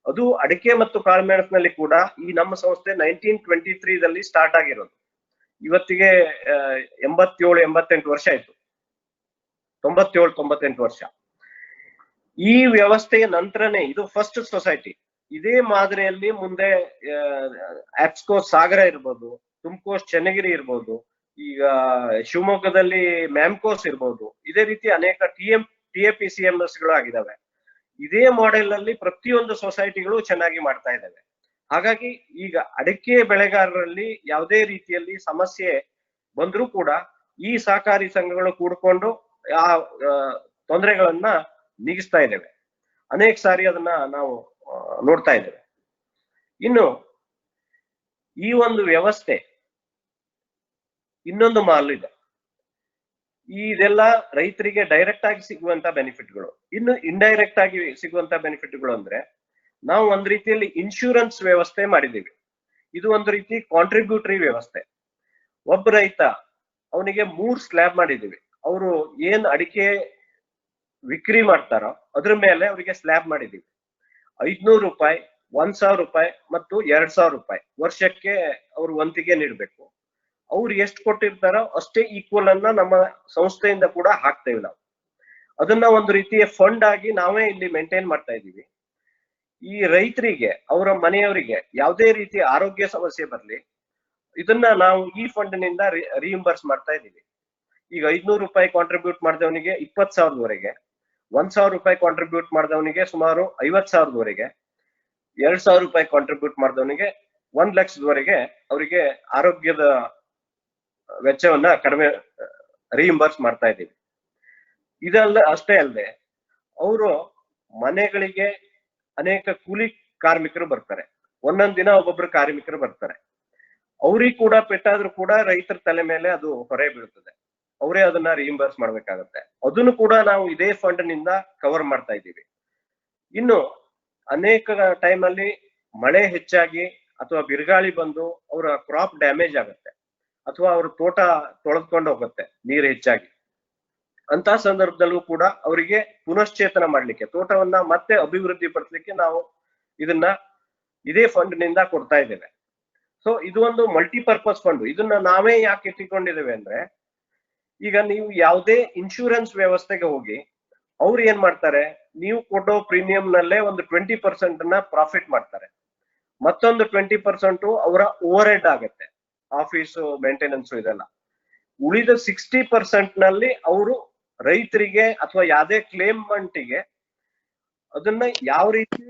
S1: ಅದು ಅಡಿಕೆ ಮತ್ತು ಕಾಳುಮೆಣಸಿನಲ್ಲಿ ಕೂಡ ಈ ನಮ್ಮ ಸಂಸ್ಥೆ 1923 ಸ್ಟಾರ್ಟ್ ಆಗಿರೋದು. ಇವತ್ತಿಗೆ 87-88 ವರ್ಷ ಆಯ್ತು. 97-98 ವರ್ಷ. ಈ ವ್ಯವಸ್ಥೆಯ ನಂತರನೇ ಇದು ಫಸ್ಟ್ ಸೊಸೈಟಿ. ಇದೇ ಮಾದರಿಯಲ್ಲಿ ಮುಂದೆ ಆಪ್ಸ್ಕೋ ಸಾಗರ ಇರ್ಬೋದು, ತುಮಕೋಸ್ ಚನ್ನಗಿರಿ ಇರ್ಬೋದು, ಈಗ ಶಿವಮೊಗ್ಗದಲ್ಲಿ ಮ್ಯಾಮ್ಕೋಸ್ ಇರ್ಬೋದು, ಇದೇ ರೀತಿ ಅನೇಕ TAPCMS ಗಳು ಆಗಿದಾವೆ. ಇದೇ ಮಾಡೆಲ್ ಅಲ್ಲಿ ಪ್ರತಿಯೊಂದು ಸೊಸೈಟಿಗಳು ಚೆನ್ನಾಗಿ ಮಾಡ್ತಾ ಇದ್ದಾವೆ. ಹಾಗಾಗಿ ಈಗ ಅಡಿಕೆ ಬೆಳೆಗಾರರಲ್ಲಿ ಯಾವುದೇ ರೀತಿಯಲ್ಲಿ ಸಮಸ್ಯೆ ಬಂದ್ರೂ ಕೂಡ ಈ ಸಹಕಾರಿ ಸಂಘಗಳು ಕೂಡ್ಕೊಂಡು ಆ ತೊಂದರೆಗಳನ್ನ ನೀಗಿಸ್ತಾ ಇದ್ದೇವೆ. ಅನೇಕ ಸಾರಿ ಅದನ್ನ ನಾವು ನೋಡ್ತಾ ಇದ್ದೇವೆ. ಇನ್ನು ಈ ಒಂದು ವ್ಯವಸ್ಥೆ ಇನ್ನೊಂದು ಮಾಲ್ ಇದೆ. ಇದೆಲ್ಲ ರೈತರಿಗೆ ಡೈರೆಕ್ಟ್ ಆಗಿ ಸಿಗುವಂತ ಬೆನಿಫಿಟ್ಗಳು. ಇನ್ನು ಇಂಡೈರೆಕ್ಟ್ ಆಗಿ ಸಿಗುವಂತ ಬೆನಿಫಿಟ್ಗಳು ಅಂದ್ರೆ ನಾವು ಒಂದ್ ರೀತಿಯಲ್ಲಿ ಇನ್ಶೂರೆನ್ಸ್ ವ್ಯವಸ್ಥೆ ಮಾಡಿದ್ದೀವಿ. ಇದು ಒಂದು ರೀತಿ ಕಾಂಟ್ರಿಬ್ಯೂಟರಿ ವ್ಯವಸ್ಥೆ. ಒಬ್ಬ ರೈತ ಅವನಿಗೆ 3 ಸ್ಲ್ಯಾಬ್ ಮಾಡಿದ್ದೀವಿ. ಅವರು ಏನ್ ಅಡಿಕೆ ವಿಕ್ರಿ ಮಾಡ್ತಾರೋ ಅದ್ರ ಮೇಲೆ ಅವರಿಗೆ ಸ್ಲ್ಯಾಬ್ ಮಾಡಿದ್ದೀವಿ. 500 ರೂಪಾಯಿ, 1000 ರೂಪಾಯಿ ಮತ್ತು 2000 ರೂಪಾಯಿ ವರ್ಷಕ್ಕೆ ಅವರು ವಂತಿಗೆ ನೀಡಬೇಕು. ಅವ್ರು ಎಷ್ಟು ಕೊಟ್ಟಿರ್ತಾರೋ ಅಷ್ಟೇ ಈಕ್ವಲ್ ಅನ್ನ ನಮ್ಮ ಸಂಸ್ಥೆಯಿಂದ ಕೂಡ ಹಾಕ್ತೇವೆ ನಾವು. ಅದನ್ನ ಒಂದು ರೀತಿಯ ಫಂಡ್ ಆಗಿ ನಾವೇ ಇಲ್ಲಿ ಮೇಂಟೈನ್ ಮಾಡ್ತಾ ಇದ್ದೀವಿ. ಈ ರೈತರಿಗೆ, ಅವರ ಮನೆಯವರಿಗೆ ಯಾವುದೇ ರೀತಿಯ ಆರೋಗ್ಯ ಸಮಸ್ಯೆ ಬರಲಿ, ಇದನ್ನ ನಾವು ಈ ಫಂಡ್ ನಿಂದ ರಿಇಂಬರ್ಸ್ ಮಾಡ್ತಾ ಇದ್ದೀವಿ. ಈಗ 500 ರೂಪಾಯಿ ಕಾಂಟ್ರಿಬ್ಯೂಟ್ ಮಾಡಿದವನಿಗೆ 20,000ವರೆಗೆ, 1000 ರೂಪಾಯಿ ಕಾಂಟ್ರಿಬ್ಯೂಟ್ ಮಾಡಿದವನಿಗೆ ಸುಮಾರು 50,000ವರೆಗೆ, 2000 ರೂಪಾಯಿ ಕಾಂಟ್ರಿಬ್ಯೂಟ್ ಮಾಡಿದವನಿಗೆ 1 ಲಕ್ಷದವರೆಗೆ ಅವರಿಗೆ ಆರೋಗ್ಯದ ವೆಚ್ಚವನ್ನ ಕಡಿಮೆ ರಿಇಂಬರ್ಸ್ ಮಾಡ್ತಾ ಇದ್ದೀವಿ. ಇದಲ್ಲ ಅಷ್ಟೇ ಅಲ್ಲದೆ ಅವರು ಮನೆಗಳಿಗೆ ಅನೇಕ ಕೂಲಿ ಕಾರ್ಮಿಕರು ಬರ್ತಾರೆ. ಒಂದೊಂದ್ ದಿನ ಒಬ್ಬೊಬ್ರು ಕಾರ್ಮಿಕರು ಬರ್ತಾರೆ. ಅವ್ರಿಗೆ ಕೂಡ ಪೆಟ್ಟಾದ್ರೂ ಕೂಡ ರೈತರ ತಲೆ ಮೇಲೆ ಅದು ಹೊರೆ ಬೀಳ್ತದೆ. ಅವರೇ ಅದನ್ನ ರಿಇಂಬರ್ಸ್ ಮಾಡ್ಬೇಕಾಗತ್ತೆ. ಅದನ್ನು ಕೂಡ ನಾವು ಇದೇ ಫಂಡ್ ನಿಂದ ಕವರ್ ಮಾಡ್ತಾ ಇದ್ದೀವಿ. ಇನ್ನು ಅನೇಕ ಟೈಮ್ ಅಲ್ಲಿ ಮಳೆ ಹೆಚ್ಚಾಗಿ ಅಥವಾ ಬಿರುಗಾಳಿ ಬಂದು ಅವರ ಕ್ರಾಪ್ ಡ್ಯಾಮೇಜ್ ಆಗುತ್ತೆ, ಅಥವಾ ಅವ್ರ ತೋಟ ತೊಳೆದ್ಕೊಂಡು ಹೋಗುತ್ತೆ ನೀರು ಹೆಚ್ಚಾಗಿ. ಅಂತ ಸಂದರ್ಭದಲ್ಲೂ ಕೂಡ ಅವರಿಗೆ ಪುನಶ್ಚೇತನ ಮಾಡ್ಲಿಕ್ಕೆ, ತೋಟವನ್ನ ಮತ್ತೆ ಅಭಿವೃದ್ಧಿ ಪಡಿಸ್ಲಿಕ್ಕೆ ನಾವು ಇದನ್ನ ಇದೇ ಫಂಡ್ ನಿಂದ ಕೊಡ್ತಾ ಇದ್ದೇವೆ. ಸೊ ಇದು ಒಂದು ಮಲ್ಟಿಪರ್ಪಸ್ ಫಂಡ್. ಇದನ್ನ ನಾವೇ ಯಾಕೆ ಇಟ್ಟುಕೊಂಡಿದ್ದೇವೆ ಅಂದ್ರೆ, ಈಗ ನೀವು ಯಾವುದೇ ಇನ್ಶೂರೆನ್ಸ್ ವ್ಯವಸ್ಥೆಗೆ ಹೋಗಿ ಅವ್ರು ಏನ್ ಮಾಡ್ತಾರೆ, ನೀವು ಕೊಡೋ ಪ್ರೀಮಿಯಂ ನಲ್ಲೇ ಒಂದು 20% ಪ್ರಾಫಿಟ್ ಮಾಡ್ತಾರೆ. ಮತ್ತೊಂದು 20% ಅವರ ಓವರ್ ಹೆಡ್ ಆಗುತ್ತೆ, ಆಫೀಸ್ ಮೇಂಟೆನೆನ್ಸ್ ಇದೆಲ್ಲ. ಉಳಿದ 60% ನಲ್ಲಿ ಅವರು ರೈತರಿಗೆ ಅಥವಾ ಯಾವುದೇ ಕ್ಲೇಮ್ಮೆಂಟಿಗೆ ಅದನ್ನ ಯಾವ ರೀತಿ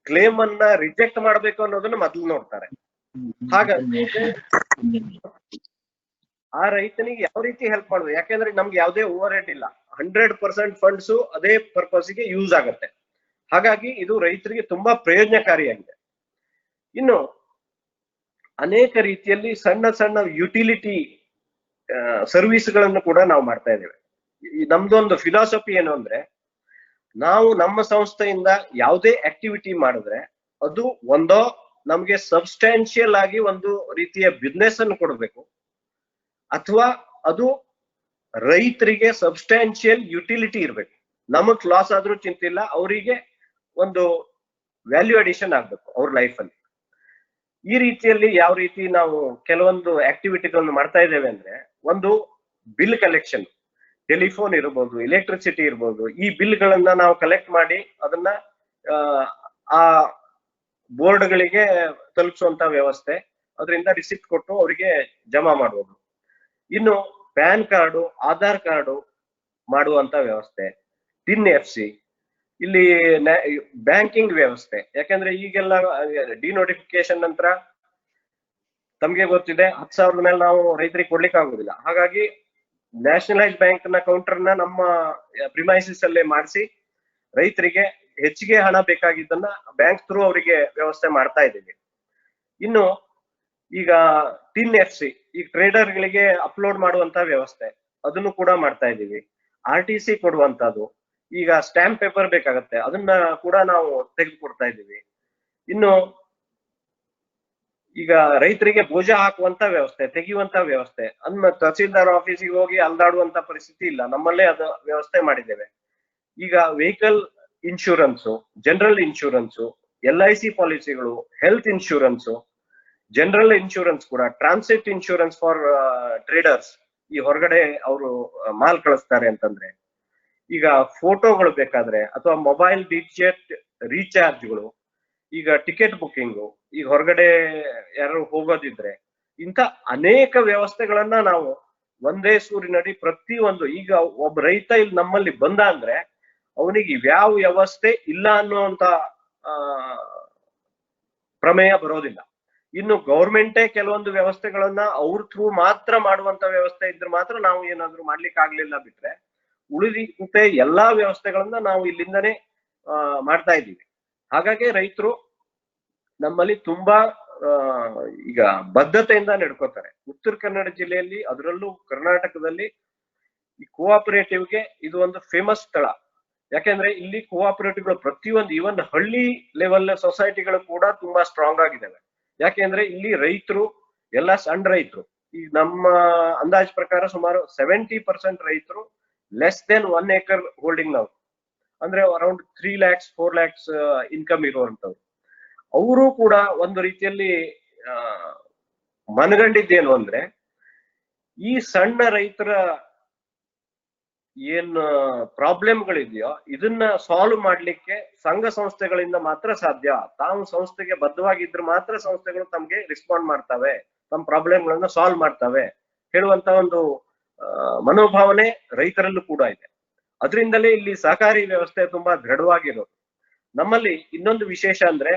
S1: ಕ್ಲೇಮ್ ಅನ್ನ ರಿಜೆಕ್ಟ್ ಮಾಡ್ಬೇಕು ಅನ್ನೋದನ್ನ ಮೊದಲು ನೋಡ್ತಾರೆ. ಹಾಗಾಗಿ ಆ ರೈತನಿಗೆ ಯಾವ ರೀತಿ ಹೆಲ್ಪ್ ಮಾಡೋದು, ಯಾಕೆಂದ್ರೆ ನಮ್ಗೆ ಯಾವುದೇ ಓವರ್ ಹೆಡ್ ಇಲ್ಲ. 100% ಫಂಡ್ಸ್ ಅದೇ ಪರ್ಪಸ್ ಗೆ ಯೂಸ್ ಆಗುತ್ತೆ. ಹಾಗಾಗಿ ಇದು ರೈತರಿಗೆ ತುಂಬಾ ಪ್ರಯೋಜನಕಾರಿಯಾಗಿದೆ. ಇನ್ನು ಅನೇಕ ರೀತಿಯಲ್ಲಿ ಸಣ್ಣ ಸಣ್ಣ ಯುಟಿಲಿಟಿ ಸರ್ವಿಸ್ಗಳನ್ನು ಕೂಡ ನಾವು ಮಾಡ್ತಾ ಇದ್ದೇವೆ. ನಮ್ದೊಂದು ಫಿಲಾಸಫಿ ಏನು ಅಂದ್ರೆ, ನಾವು ನಮ್ಮ ಸಂಸ್ಥೆಯಿಂದ ಯಾವುದೇ ಆಕ್ಟಿವಿಟಿ ಮಾಡಿದ್ರೆ ಅದು ಒಂದೋ ನಮ್ಗೆ ಸಬ್ಸ್ಟ್ಯಾನ್ಶಿಯಲ್ ಆಗಿ ಒಂದು ರೀತಿಯ ಬಿಸ್ನೆಸ್ ಅನ್ನು ಕೊಡಬೇಕು, ಅಥವಾ ಅದು ರೈತರಿಗೆ ಸಬ್ಸ್ಟ್ಯಾನ್ಶಿಯಲ್ ಯುಟಿಲಿಟಿ ಇರ್ಬೇಕು. ನಮಗ್ ಲಾಸ್ ಆದ್ರೂ ಚಿಂತಿಲ್ಲ, ಅವರಿಗೆ ಒಂದು ವ್ಯಾಲ್ಯೂ ಅಡಿಷನ್ ಆಗ್ಬೇಕು ಅವ್ರ ಲೈಫ್ ಅಲ್ಲಿ. ಈ ರೀತಿಯಲ್ಲಿ ಯಾವ ರೀತಿ ನಾವು ಕೆಲವೊಂದು ಆಕ್ಟಿವಿಟಿಗಳನ್ನು ಮಾಡ್ತಾ ಇದ್ದೇವೆ ಅಂದ್ರೆ, ಒಂದು ಬಿಲ್ ಕಲೆಕ್ಷನ್, ಟೆಲಿಫೋನ್ ಇರ್ಬೋದು, ಎಲೆಕ್ಟ್ರಿಸಿಟಿ ಇರ್ಬೋದು, ಈ ಬಿಲ್ಗಳನ್ನ ನಾವು ಕಲೆಕ್ಟ್ ಮಾಡಿ ಅದನ್ನ ಆ ಬೋರ್ಡ್ಗಳಿಗೆ ತಲುಪಿಸುವಂತ ವ್ಯವಸ್ಥೆ, ಅದರಿಂದ ರಿಸಿಪ್ಟ್ ಕೊಟ್ಟು ಅವರಿಗೆ ಜಮಾ ಮಾಡುವುದು. ಇನ್ನು ಪ್ಯಾನ್ ಕಾರ್ಡು, ಆಧಾರ್ ಕಾರ್ಡು ಮಾಡುವಂತ ವ್ಯವಸ್ಥೆ, ಟಿನ್ FC, ಇಲ್ಲಿ ಬ್ಯಾಂಕಿಂಗ್ ವ್ಯವಸ್ಥೆ. ಯಾಕಂದ್ರೆ ಈಗೆಲ್ಲ ಡಿನೋಟಿಫಿಕೇಶನ್ ನಂತರ ತಮ್ಗೆ ಗೊತ್ತಿದೆ 10,000 ಮೇಲೆ ನಾವು ರೈತರಿಗೆ ಕೊಡ್ಲಿಕ್ಕೆ ಆಗುದಿಲ್ಲ. ಹಾಗಾಗಿ ನ್ಯಾಷನಲೈಸ್ ಬ್ಯಾಂಕ್ ನ ಕೌಂಟರ್ ನ ನಮ್ಮ ಪ್ರಿಮೈಸಿಸ್ ಅಲ್ಲೇ ಮಾಡಿಸಿ ರೈತರಿಗೆ ಹೆಚ್ಚಿಗೆ ಹಣ ಬೇಕಾಗಿದ್ದನ್ನ ಬ್ಯಾಂಕ್ ಥ್ರೂ ಅವರಿಗೆ ವ್ಯವಸ್ಥೆ ಮಾಡ್ತಾ ಇದ್ದೀವಿ. ಇನ್ನು ಈಗ ಟಿನ್ FC, ಈಗ ಟ್ರೇಡರ್ ಗಳಿಗೆ ಅಪ್ಲೋಡ್ ಮಾಡುವಂತ ವ್ಯವಸ್ಥೆ, ಅದನ್ನು ಕೂಡ ಮಾಡ್ತಾ ಇದ್ದೀವಿ. RTC ಕೊಡುವಂತದ್ದು, ಈಗ ಸ್ಟ್ಯಾಂಪ್ ಪೇಪರ್ ಬೇಕಾಗತ್ತೆ, ಅದನ್ನ ಕೂಡ ನಾವು ತೆಗೆದುಕೊಡ್ತಾ ಇದ್ದೀವಿ. ಇನ್ನು ಈಗ ರೈತರಿಗೆ ಬೋಜ ಹಾಕುವಂತ ವ್ಯವಸ್ಥೆ, ತೆಗೆಯುವಂತ ವ್ಯವಸ್ಥೆ, ಅನ್ನ ತಹಸೀಲ್ದಾರ್ ಆಫೀಸಿಗೆ ಹೋಗಿ ಅಲ್ದಾಡುವಂತ ಪರಿಸ್ಥಿತಿ ಇಲ್ಲ, ನಮ್ಮಲ್ಲೇ ಅದು ವ್ಯವಸ್ಥೆ ಮಾಡಿದ್ದೇವೆ. ಈಗ vehicle insurance, general insurance, LIC ಪಾಲಿಸಿಗಳು, ಹೆಲ್ತ್ ಇನ್ಶೂರೆನ್ಸು, ಜನರಲ್ ಇನ್ಶೂರೆನ್ಸ್ ಕೂಡ, ಟ್ರಾನ್ಸಿಟ್ ಇನ್ಶೂರೆನ್ಸ್ ಫಾರ್ ಟ್ರೇಡರ್ಸ್, ಈ ಹೊರಗಡೆ ಅವರು ಮಾಲ್ ಕಳಿಸ್ತಾರೆ ಅಂತಂದ್ರೆ, ಈಗ ಫೋಟೋಗಳು ಬೇಕಾದ್ರೆ, ಅಥವಾ ಮೊಬೈಲ್ ಡಿಜಿಟ್ ರೀಚಾರ್ಜ್ಗಳು, ಈಗ ಟಿಕೆಟ್ ಬುಕ್ಕಿಂಗು, ಈಗ ಹೊರಗಡೆ ಯಾರು ಹೋಗೋದಿದ್ರೆ, ಇಂಥ ಅನೇಕ ವ್ಯವಸ್ಥೆಗಳನ್ನ ನಾವು ಒಂದೇ ಸೂರಿನಡಿ ಪ್ರತಿಯೊಂದು, ಈಗ ಒಬ್ಬ ರೈತ ಇಲ್ಲಿ ನಮ್ಮಲ್ಲಿ ಬಂದ ಅಂದ್ರೆ ಅವನಿಗೆ ಇವ್ಯಾವ ವ್ಯವಸ್ಥೆ ಇಲ್ಲ ಅನ್ನುವಂತ ಪ್ರಮೇಯ ಬರೋದಿಲ್ಲ. ಇನ್ನು ಗೌರ್ಮೆಂಟೇ ಕೆಲವೊಂದು ವ್ಯವಸ್ಥೆಗಳನ್ನ ಅವ್ರ ಥ್ರೂ ಮಾತ್ರ ಮಾಡುವಂತ ವ್ಯವಸ್ಥೆ ಇದ್ರೆ ಮಾತ್ರ ನಾವು ಏನಾದ್ರು ಮಾಡ್ಲಿಕ್ಕೆ ಆಗ್ಲಿಲ್ಲ ಬಿಟ್ರೆ ಉಳಿದಂತೆ ಎಲ್ಲಾ ವ್ಯವಸ್ಥೆಗಳನ್ನ ನಾವು ಇಲ್ಲಿಂದನೇ ಮಾಡ್ತಾ ಇದ್ದೀವಿ. ಹಾಗಾಗಿ ರೈತರು ನಮ್ಮಲ್ಲಿ ತುಂಬಾ ಈಗ ಬದ್ಧತೆಯಿಂದ ನಡ್ಕೋತಾರೆ. ಉತ್ತರ ಕನ್ನಡ ಜಿಲ್ಲೆಯಲ್ಲಿ, ಅದರಲ್ಲೂ ಕರ್ನಾಟಕದಲ್ಲಿ ಈ ಕೋಆಪರೇಟಿವ್ಗೆ ಇದು ಒಂದು ಫೇಮಸ್ ಸ್ಥಳ. ಯಾಕೆಂದ್ರೆ ಇಲ್ಲಿ ಕೋಆಪರೇಟಿವ್ಗಳು ಪ್ರತಿಯೊಂದು ಈವನ್ ಹಳ್ಳಿ ಲೆವೆಲ್ ಸೊಸೈಟಿಗಳು ಕೂಡ ತುಂಬಾ ಸ್ಟ್ರಾಂಗ್ ಆಗಿದ್ದಾವೆ. ಯಾಕೆಂದ್ರೆ ಇಲ್ಲಿ ರೈತರು ಎಲ್ಲ ಸಣ್ಣ ರೈತರು, ಈ ನಮ್ಮ ಅಂದಾಜ್ ಪ್ರಕಾರ ಸುಮಾರು 70% ರೈತರು ಲೆಸ್ ದೆನ್ 1 acre ಹೋಲ್ಡಿಂಗ್ ನಾವು, ಅಂದ್ರೆ ಅರೌಂಡ್ 3 lakhs 4 lakhs ಇನ್ಕಮ್ ಇರುವಂತವ್ರು. ಅವರು ಕೂಡ ಒಂದು ರೀತಿಯಲ್ಲಿ ಮನಗಂಡಿದ್ದೇನು ಅಂದ್ರೆ ಈ ಸಣ್ಣ ರೈತರ ಏನ್ ಪ್ರಾಬ್ಲಮ್ಗಳಿದೆಯೋ ಇದನ್ನ ಸಾಲ್ವ್ ಮಾಡ್ಲಿಕ್ಕೆ ಸಂಘ ಸಂಸ್ಥೆಗಳಿಂದ ಮಾತ್ರ ಸಾಧ್ಯ. ತಾವು ಸಂಸ್ಥೆಗೆ ಬದ್ಧವಾಗಿದ್ರೆ ಮಾತ್ರ ಸಂಸ್ಥೆಗಳು ತಮ್ಗೆ ರೆಸ್ಪಾಂಡ್ ಮಾಡ್ತವೆ, ತಮ್ಮ ಪ್ರಾಬ್ಲಮ್ಗಳನ್ನ ಸಾಲ್ವ್ ಮಾಡ್ತವೆ ಹೇಳುವಂತ ಒಂದು ಮನೋಭಾವನೆ ರೈತರಲ್ಲೂ ಕೂಡ ಇದೆ. ಅದರಿಂದಲೇ ಇಲ್ಲಿ ಸಹಕಾರಿ ವ್ಯವಸ್ಥೆ ತುಂಬಾ ದೃಢವಾಗಿರೋದು. ನಮ್ಮಲ್ಲಿ ಇನ್ನೊಂದು ವಿಶೇಷ ಅಂದ್ರೆ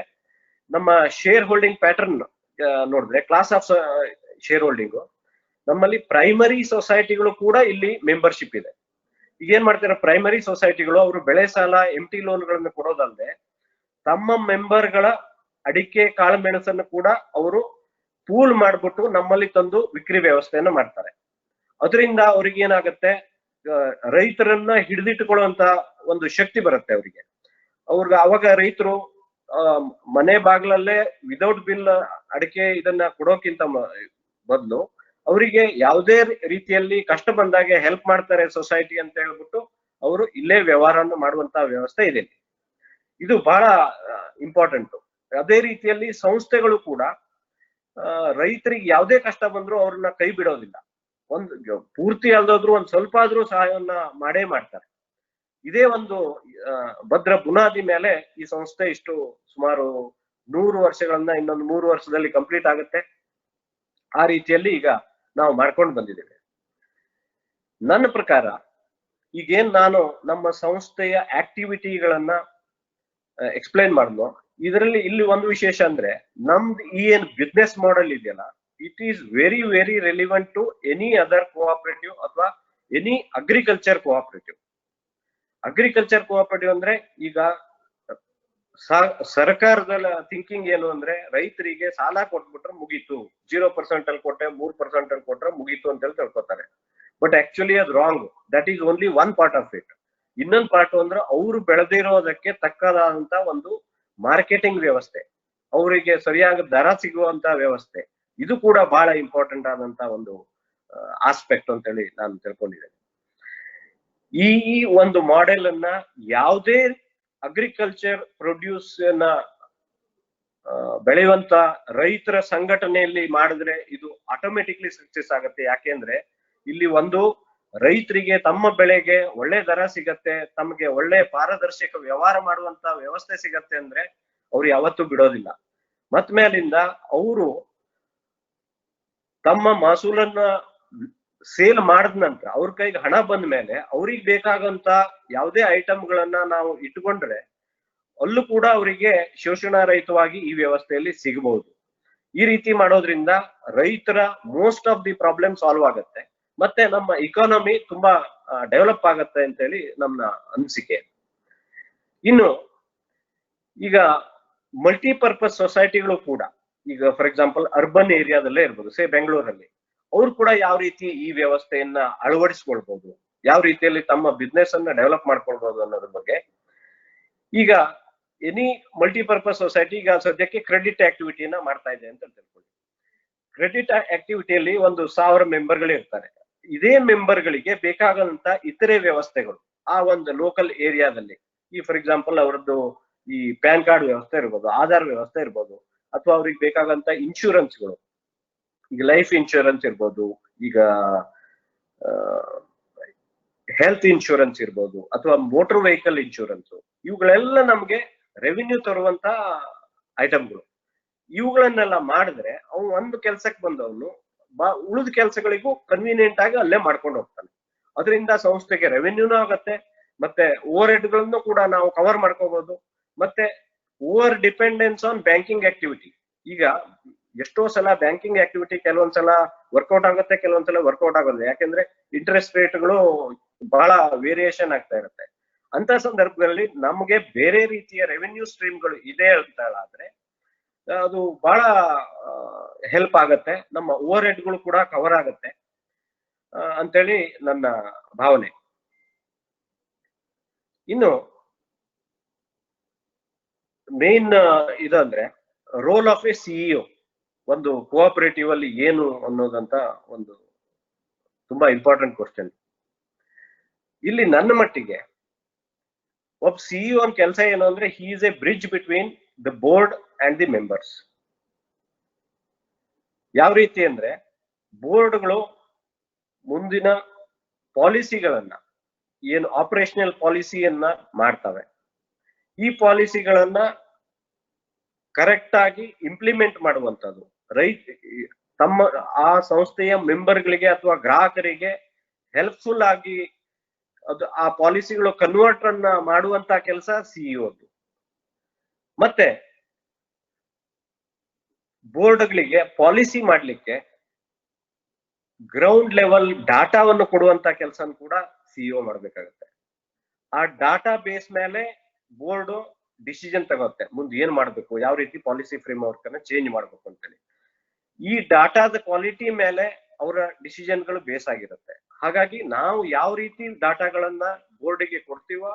S1: ನಮ್ಮ ಶೇರ್ ಹೋಲ್ಡಿಂಗ್ ಪ್ಯಾಟರ್ನ್ ನೋಡಿದ್ರೆ, ಕ್ಲಾಸ್ ಆಫ್ ಶೇರ್ ಹೋಲ್ಡಿಂಗ್, ನಮ್ಮಲ್ಲಿ ಪ್ರೈಮರಿ ಸೊಸೈಟಿಗಳು ಕೂಡ ಇಲ್ಲಿ ಮೆಂಬರ್ಶಿಪ್ ಇದೆ. ಈಗ ಏನ್ ಮಾಡ್ತಾರೆ ಪ್ರೈಮರಿ ಸೊಸೈಟಿಗಳು, ಅವರು ಬೆಳೆ ಸಾಲ ಎಂಟಿ ಲೋನ್ಗಳನ್ನು ಕೊಡೋದಲ್ಲದೆ ತಮ್ಮ ಮೆಂಬರ್ಗಳ ಅಡಿಕೆ ಕಾಳುಮೆಣಸನ್ನು ಕೂಡ ಅವರು ಪೂಲ್ ಮಾಡ್ಬಿಟ್ಟು ನಮ್ಮಲ್ಲಿ ತಂದು ವಿಕ್ರಿ ವ್ಯವಸ್ಥೆಯನ್ನ ಮಾಡ್ತಾರೆ. ಅದರಿಂದ ಅವ್ರಿಗೆ ಏನಾಗುತ್ತೆ, ರೈತರನ್ನ ಹಿಡಿದಿಟ್ಟುಕೊಳ್ಳುವಂತ ಒಂದು ಶಕ್ತಿ ಬರುತ್ತೆ ಅವರಿಗೆ. ಅವಾಗ ರೈತರು ಮನೆ ಬಾಗ್ಲಲ್ಲೇ ವಿದೌಟ್ ಬಿಲ್ ಅಡಿಕೆ ಇದನ್ನ ಕೊಡೋಕ್ಕಿಂತ ಬದಲು ಅವರಿಗೆ ಯಾವುದೇ ರೀತಿಯಲ್ಲಿ ಕಷ್ಟ ಬಂದಾಗೆ ಹೆಲ್ಪ್ ಮಾಡ್ತಾರೆ ಸೊಸೈಟಿ ಅಂತ ಹೇಳ್ಬಿಟ್ಟು ಅವರು ಇಲ್ಲೇ ವ್ಯವಹಾರವನ್ನು ಮಾಡುವಂತ ವ್ಯವಸ್ಥೆ ಇದೆ. ಇದು ಬಹಳ ಇಂಪಾರ್ಟೆಂಟ್. ಅದೇ ರೀತಿಯಲ್ಲಿ ಸಂಸ್ಥೆಗಳು ಕೂಡ ರೈತರಿಗೆ ಯಾವುದೇ ಕಷ್ಟ ಬಂದ್ರು ಅವ್ರನ್ನ ಕೈ ಬಿಡೋದಿಲ್ಲ. ಒಂದು ಪೂರ್ತಿ ಅಲ್ದೋದ್ರು ಒಂದ್ ಸ್ವಲ್ಪ ಆದ್ರೂ ಸಹಾಯವನ್ನ ಮಾಡೇ ಮಾಡ್ತಾರೆ. ಇದೇ ಒಂದು ಭದ್ರ ಬುನಾದಿ ಮೇಲೆ ಈ ಸಂಸ್ಥೆ ಇಷ್ಟು ಸುಮಾರು 100 ವರ್ಷಗಳನ್ನ ಇನ್ನೊಂದು 3 ವರ್ಷದಲ್ಲಿ ಕಂಪ್ಲೀಟ್ ಆಗುತ್ತೆ. ಆ ರೀತಿಯಲ್ಲಿ ಈಗ ನಾವು ಮಾಡ್ಕೊಂಡು ಬಂದಿದ್ದೇವೆ. ನನ್ನ ಪ್ರಕಾರ ಈಗೇನ್ ನಾನು ನಮ್ಮ ಸಂಸ್ಥೆಯ ಆಕ್ಟಿವಿಟಿಗಳನ್ನ ಎಕ್ಸ್ಪ್ಲೈನ್ ಮಾಡಿದ್ನೋ, ಇದರಲ್ಲಿ ಇಲ್ಲಿ ಒಂದು ವಿಶೇಷ ಅಂದ್ರೆ ನಮ್ದು ಈ ಏನ್ ಬಿಸ್ನೆಸ್ ಮಾಡೆಲ್ ಇದೆಯಲ್ಲ, it is very very relevant to any other cooperative ಅಥವಾ any agriculture cooperative. Agriculture cooperative ಅಂದ್ರೆ ಈಗ ಸರ್ಕಾರದ ಥಿಂಕಿಂಗ್ ಏನು ಅಂದ್ರೆ ರೈತರಿಗೆ ಸಾಲ ಕೊಟ್ಬಿಟ್ರೆ ಮುಗೀತು, 0% ಅಲ್ಲಿ ಕೊಟ್ಟೆ 3% ಅಲ್ಲಿ ಕೊಟ್ರೆ ಮುಗೀತು ಅಂತ ಹೇಳಿ ತಿಳ್ಕೊತಾರೆ. ಬಟ್ ಆಕ್ಚುಲಿ ಅದು wrong. That is only one part of it. ಇನ್ನೊಂದು ಪಾರ್ಟ್ ಅಂದ್ರೆ ಅವರು ಬೆಳೆದಿರೋದಕ್ಕೆ ತಕ್ಕದಾದಂತ ಒಂದು ಮಾರ್ಕೆಟಿಂಗ್ ವ್ಯವಸ್ಥೆ, ಅವರಿಗೆ ಸರಿಯಾದ ದರ ಸಿಗುವಂತ ವ್ಯವಸ್ಥೆ, ಇದು ಕೂಡ ಬಹಳ ಇಂಪಾರ್ಟೆಂಟ್ ಆದಂತ ಒಂದು ಆಸ್ಪೆಕ್ಟ್ ಅಂತ ಹೇಳಿ ನಾನು ತಿಳ್ಕೊಂಡಿದ್ದೇನೆ. ಈ ಒಂದು ಮಾಡೆಲ್ ಅನ್ನ ಯಾವುದೇ ಅಗ್ರಿಕಲ್ಚರ್ ಪ್ರೊಡ್ಯೂಸ್ ನ ಬೆಳೆಯುವಂತ ರೈತರ ಸಂಘಟನೆಯಲ್ಲಿ ಮಾಡಿದ್ರೆ ಇದು ಆಟೋಮೆಟಿಕ್ಲಿ ಸಕ್ಸಸ್ ಆಗುತ್ತೆ. ಯಾಕೆಂದ್ರೆ ಇಲ್ಲಿ ಒಂದು ರೈತರಿಗೆ ತಮ್ಮ ಬೆಳೆಗೆ ಒಳ್ಳೆ ದರ ಸಿಗತ್ತೆ, ತಮಗೆ ಒಳ್ಳೆ ಪಾರದರ್ಶಕ ವ್ಯವಹಾರ ಮಾಡುವಂತ ವ್ಯವಸ್ಥೆ ಸಿಗತ್ತೆ ಅಂದ್ರೆ ಅವ್ರು ಯಾವತ್ತೂ ಬಿಡೋದಿಲ್ಲ. ಮತ್ ಮೇಲಿಂದ ಅವರು ತಮ್ಮ ಮಹಸೂಲನ್ನ ಸೇಲ್ ಮಾಡಿದ ನಂತರ ಅವ್ರ ಕೈಗೆ ಹಣ ಬಂದ ಮೇಲೆ ಅವ್ರಿಗೆ ಬೇಕಾಗಂತ ಯಾವುದೇ ಐಟಮ್ಗಳನ್ನ ನಾವು ಇಟ್ಕೊಂಡ್ರೆ ಅಲ್ಲೂ ಕೂಡ ಅವರಿಗೆ ಶೋಷಣಾರಹಿತವಾಗಿ ಈ ವ್ಯವಸ್ಥೆಯಲ್ಲಿ ಸಿಗಬಹುದು. ಈ ರೀತಿ ಮಾಡೋದ್ರಿಂದ ರೈತರ most of the problem solve ಆಗುತ್ತೆ, ಮತ್ತೆ ನಮ್ಮ ಇಕಾನಮಿ ತುಂಬಾ ಡೆವಲಪ್ ಆಗತ್ತೆ ಅಂತ ಹೇಳಿ ನಮ್ಮ ಅನಿಸಿಕೆ. ಇನ್ನು ಈಗ ಮಲ್ಟಿಪರ್ಪಸ್ ಸೊಸೈಟಿಗಳು ಕೂಡ ಈಗ ಫಾರ್ ಎಕ್ಸಾಂಪಲ್ ಅರ್ಬನ್ ಏರಿಯಾದಲ್ಲೇ ಇರ್ಬೋದು, ಸೇ ಬೆಂಗಳೂರಲ್ಲಿ, ಅವ್ರು ಕೂಡ ಯಾವ ರೀತಿ ಈ ವ್ಯವಸ್ಥೆಯನ್ನ ಅಳವಡಿಸ್ಕೊಳ್ಬಹುದು, ಯಾವ ರೀತಿಯಲ್ಲಿ ತಮ್ಮ ಬಿಸ್ನೆಸ್ ಅನ್ನ ಡೆವಲಪ್ ಮಾಡ್ಕೊಳ್ಬಹುದು ಅನ್ನೋದ್ರ ಬಗ್ಗೆ ಈಗ ಎನಿ ಮಲ್ಟಿಪರ್ಪಸ್ ಸೊಸೈಟಿ ಈಗ ಸದ್ಯಕ್ಕೆ ಕ್ರೆಡಿಟ್ ಆಕ್ಟಿವಿಟಿಯನ್ನ ಮಾಡ್ತಾ ಇದೆ ಅಂತ ತಿಳ್ಕೊಳ್ಳಿ. ಕ್ರೆಡಿಟ್ ಆಕ್ಟಿವಿಟಿಯಲ್ಲಿ 1000 ಮೆಂಬರ್ಗಳು ಇರ್ತಾರೆ. ಇದೇ ಮೆಂಬರ್ಗಳಿಗೆ ಬೇಕಾದಂತ ಇತರೆ ವ್ಯವಸ್ಥೆಗಳು ಆ ಒಂದು ಲೋಕಲ್ ಏರಿಯಾದಲ್ಲಿ, ಈ ಫಾರ್ ಎಕ್ಸಾಂಪಲ್ ಅವರದ್ದು ಈ ಪ್ಯಾನ್ ಕಾರ್ಡ್ ವ್ಯವಸ್ಥೆ ಇರ್ಬೋದು, ಆಧಾರ್ ವ್ಯವಸ್ಥೆ ಇರ್ಬೋದು, ಅಥವಾ ಅವ್ರಿಗೆ ಬೇಕಾಗಂತ ಇನ್ಶೂರೆನ್ಸ್ಗಳು, ಈಗ ಲೈಫ್ ಇನ್ಶೂರೆನ್ಸ್ ಇರ್ಬೋದು, ಈಗ ಹೆಲ್ತ್ ಇನ್ಶೂರೆನ್ಸ್ ಇರ್ಬೋದು, ಅಥವಾ ಮೋಟರ್ ವೆಹಿಕಲ್ ಇನ್ಶೂರೆನ್ಸ್, ಇವುಗಳೆಲ್ಲ ನಮ್ಗೆ ರೆವಿನ್ಯೂ ತರುವಂತ ಐಟಮ್ಗಳು. ಇವುಗಳನ್ನೆಲ್ಲ ಮಾಡಿದ್ರೆ ಅವ್ನು ಒಂದು ಕೆಲ್ಸಕ್ಕೆ ಬಂದವನು ಉಳಿದ ಕೆಲಸಗಳಿಗೂ ಕನ್ವೀನಿಯಂಟ್ ಆಗಿ ಅಲ್ಲೇ ಮಾಡ್ಕೊಂಡು ಹೋಗ್ತಾನೆ. ಅದರಿಂದ ಸಂಸ್ಥೆಗೆ ರೆವಿನ್ಯೂನೂ ಆಗತ್ತೆ, ಮತ್ತೆ ಓವರ್ ಹೆಡ್ ಗಳನ್ನು ಕೂಡ ನಾವು ಕವರ್ ಮಾಡ್ಕೋಬಹುದು. ಮತ್ತೆ over dependence on banking activity. ಈಗ ಎಷ್ಟೋ ಸಲ ಬ್ಯಾಂಕಿಂಗ್ ಆಕ್ಟಿವಿಟಿ ಕೆಲವೊಂದ್ಸಲ ವರ್ಕೌಟ್ ಆಗುತ್ತೆ, ಕೆಲವೊಂದ್ಸಲ ವರ್ಕೌಟ್ ಆಗೋದಿಲ್ಲ. ಯಾಕೆಂದ್ರೆ ಇಂಟ್ರೆಸ್ಟ್ ರೇಟ್ಗಳು ಬಹಳ ವೇರಿಯೇಷನ್ ಆಗ್ತಾ ಇರುತ್ತೆ. ಅಂತ ಸಂದರ್ಭದಲ್ಲಿ ನಮಗೆ ಬೇರೆ ರೀತಿಯ ರೆವೆನ್ಯೂ ಸ್ಟ್ರೀಮ್ಗಳು ಇದೆ ಅಂತಾದ್ರೆ ಅದು ಬಹಳ ಹೆಲ್ಪ್ ಆಗತ್ತೆ, ನಮ್ಮ ಓವರ್ ಹೆಡ್ಗಳು ಕೂಡ ಕವರ್ ಆಗತ್ತೆ ಅಂತೇಳಿ ನನ್ನ ಭಾವನೆ. ಇನ್ನು ಮೇನ್ ಇದಂದ್ರೆ ರೋಲ್ ಆಫ್ ಎ ಸಿಇಒ ಒಂದು ಕೋಆಪರೇಟಿವ್ ಅಲ್ಲಿ ಏನು ಅನ್ನೋದಂತ ಒಂದು ತುಂಬಾ ಇಂಪಾರ್ಟೆಂಟ್ ಕ್ವಶನ್. ಇಲ್ಲಿ ನನ್ನ ಮಟ್ಟಿಗೆ ಒಬ್ಬ ಸಿಇಒ ಕೆಲಸ ಏನು ಅಂದ್ರೆ he is A bridge between the board and the members. ಯಾವ ರೀತಿ ಅಂದ್ರೆ ಬೋರ್ಡ್ಗಳು ಮುಂದಿನ ಪಾಲಿಸಿಗಳನ್ನ ಏನು ಆಪರೇಷನಲ್ ಪಾಲಿಸಿಯನ್ನ ಮಾಡ್ತವೆ, ಈ ಪಾಲಿಸಿಗಳನ್ನ ಕರೆಕ್ಟ್ ಆಗಿ ಇಂಪ್ಲಿಮೆಂಟ್ ಮಾಡುವಂತದ್ದು ತಮ್ಮ ಆ ಸಂಸ್ಥೆಯ ಮೆಂಬರ್ಗಳಿಗೆ ಅಥವಾ ಗ್ರಾಹಕರಿಗೆ ಹೆಲ್ಪ್ಫುಲ್ ಆಗಿ ಅದು ಆ ಪಾಲಿಸಿಗಳು ಕನ್ವರ್ಟ್ ಅನ್ನ ಮಾಡುವಂತ ಕೆಲಸ ಸಿಇಒದು. ಮತ್ತೆ ಬೋರ್ಡ್ಗಳಿಗೆ ಪಾಲಿಸಿ ಮಾಡ್ಲಿಕ್ಕೆ ಗ್ರೌಂಡ್ ಲೆವೆಲ್ ಡಾಟಾವನ್ನು ಕೊಡುವಂತ ಕೆಲಸ ಕೂಡ ಸಿಇಒ ಮಾಡ್ಬೇಕಾಗುತ್ತೆ. ಆ ಡಾಟಾ ಬೇಸ್ ಮೇಲೆ ಬೋರ್ಡ್ ಡಿಸಿಷನ್ ತಗೋತ್ತೆ, ಮುಂದೆ ಏನ್ ಮಾಡ್ಬೇಕು, ಯಾವ ರೀತಿ ಪಾಲಿಸಿ ಫ್ರೇಮ್ ವರ್ಕ್ ಅನ್ನ ಚೇಂಜ್ ಮಾಡ್ಬೇಕು ಅಂತೇಳಿ. ಈ ಡಾಟಾದ ಕ್ವಾಲಿಟಿ ಮೇಲೆ ಅವರ ಡಿಸಿಷನ್ಗಳು ಬೇಸ್ ಆಗಿರುತ್ತೆ. ಹಾಗಾಗಿ ನಾವು ಯಾವ ರೀತಿ ಡಾಟಾಗಳನ್ನ ಬೋರ್ಡ್ಗೆ ಕೊಡ್ತೀವೋ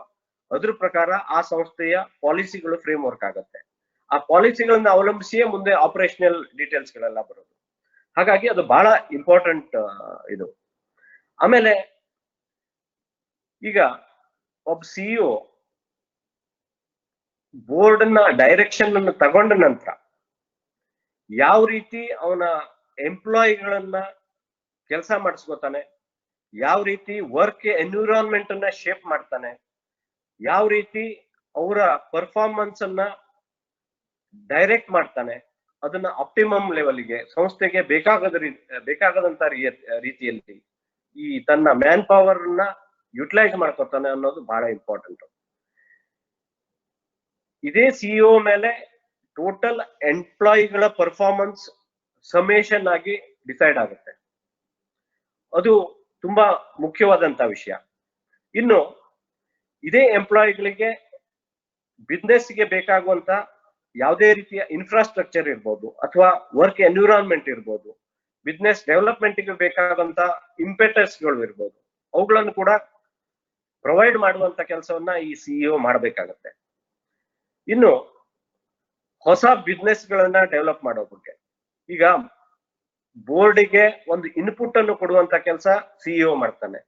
S1: ಅದ್ರ ಪ್ರಕಾರ ಆ ಸಂಸ್ಥೆಯ ಪಾಲಿಸಿಗಳು ಫ್ರೇಮ್ ವರ್ಕ್ ಆಗುತ್ತೆ. ಆ ಪಾಲಿಸಿಗಳನ್ನ ಅವಲಂಬಿಸಿಯೇ ಮುಂದೆ ಆಪರೇಷನಲ್ ಡೀಟೇಲ್ಸ್ ಗಳೆಲ್ಲ ಬರೋದು. ಹಾಗಾಗಿ ಅದು ಬಹಳ ಇಂಪಾರ್ಟೆಂಟ್ ಇದು. ಆಮೇಲೆ ಈಗ ಒಬ್ಬ ಸಿಇಒ ಬೋರ್ಡ್ ನ ಡೈರೆಕ್ಷನ್ ಅನ್ನು ತಗೊಂಡ ನಂತರ ಯಾವ ರೀತಿ ಅವನ ಎಂಪ್ಲಾಯಿಗಳನ್ನ ಕೆಲಸ ಮಾಡಿಸ್ಕೋತಾನೆ, ಯಾವ ರೀತಿ ವರ್ಕ್ ಎನ್ವಿರಾನ್ಮೆಂಟ್ ಅನ್ನ ಶೇಪ್ ಮಾಡ್ತಾನೆ, ಯಾವ ರೀತಿ ಅವರ ಪರ್ಫಾರ್ಮೆನ್ಸ್ ಅನ್ನ ಡೈರೆಕ್ಟ್ ಮಾಡ್ತಾನೆ, ಅದನ್ನ ಆಪ್ಟಿಮಮ್ ಲೆವೆಲ್ಗೆ ಸಂಸ್ಥೆಗೆ ಬೇಕಾಗದಂತ ರೀತಿಯಲ್ಲಿ ಈ ತನ್ನ ಮ್ಯಾನ್ ಪವರ್ ನ ಯುಟಿಲೈಸ್ ಮಾಡ್ಕೊತಾನೆ ಅನ್ನೋದು ಬಹಳ ಇಂಪಾರ್ಟೆಂಟ್. ಇದೇ ಸಿಇಒ ಮೇಲೆ ಟೋಟಲ್ ಎಂಪ್ಲಾಯಿಗಳ ಪರ್ಫಾರ್ಮೆನ್ಸ್ ಸಮೇಷನ್ ಆಗಿ ಡಿಸೈಡ್ ಆಗುತ್ತೆ. ಅದು ತುಂಬಾ ಮುಖ್ಯವಾದಂತ ವಿಷಯ. ಇನ್ನು ಇದೇ ಎಂಪ್ಲಾಯಿಗಳಿಗೆ ಬಿಸ್ನೆಸ್ಗೆ ಬೇಕಾಗುವಂತ ಯಾವುದೇ ರೀತಿಯ ಇನ್ಫ್ರಾಸ್ಟ್ರಕ್ಚರ್ ಇರ್ಬೋದು ಅಥವಾ ವರ್ಕ್ ಎನ್ವಿರಾನ್ಮೆಂಟ್ ಇರ್ಬೋದು, ಬಿಸ್ನೆಸ್ ಡೆವಲಪ್ಮೆಂಟ್ಗೆ ಬೇಕಾದಂತ ಇಂಪೆಟಸ್ಗಳು ಇರ್ಬೋದು, ಅವುಗಳನ್ನು ಕೂಡ ಪ್ರೊವೈಡ್ ಮಾಡುವಂತ ಕೆಲಸವನ್ನ ಈ ಸಿಇಒ ಮಾಡಬೇಕಾಗತ್ತೆ. ಇನ್ನು ಹೊಸ ಬಿಸ್ನೆಸ್ ಗಳನ್ನ ಡೆವಲಪ್ ಮಾಡೋ ಬಗ್ಗೆ ಈಗ ಬೋರ್ಡ್ಗೆ ಒಂದು ಇನ್ಪುಟ್ ಅನ್ನು ಕೊಡುವಂತ ಕೆಲಸ ಸಿಇಒ ಮಾಡ್ತಾನೆ.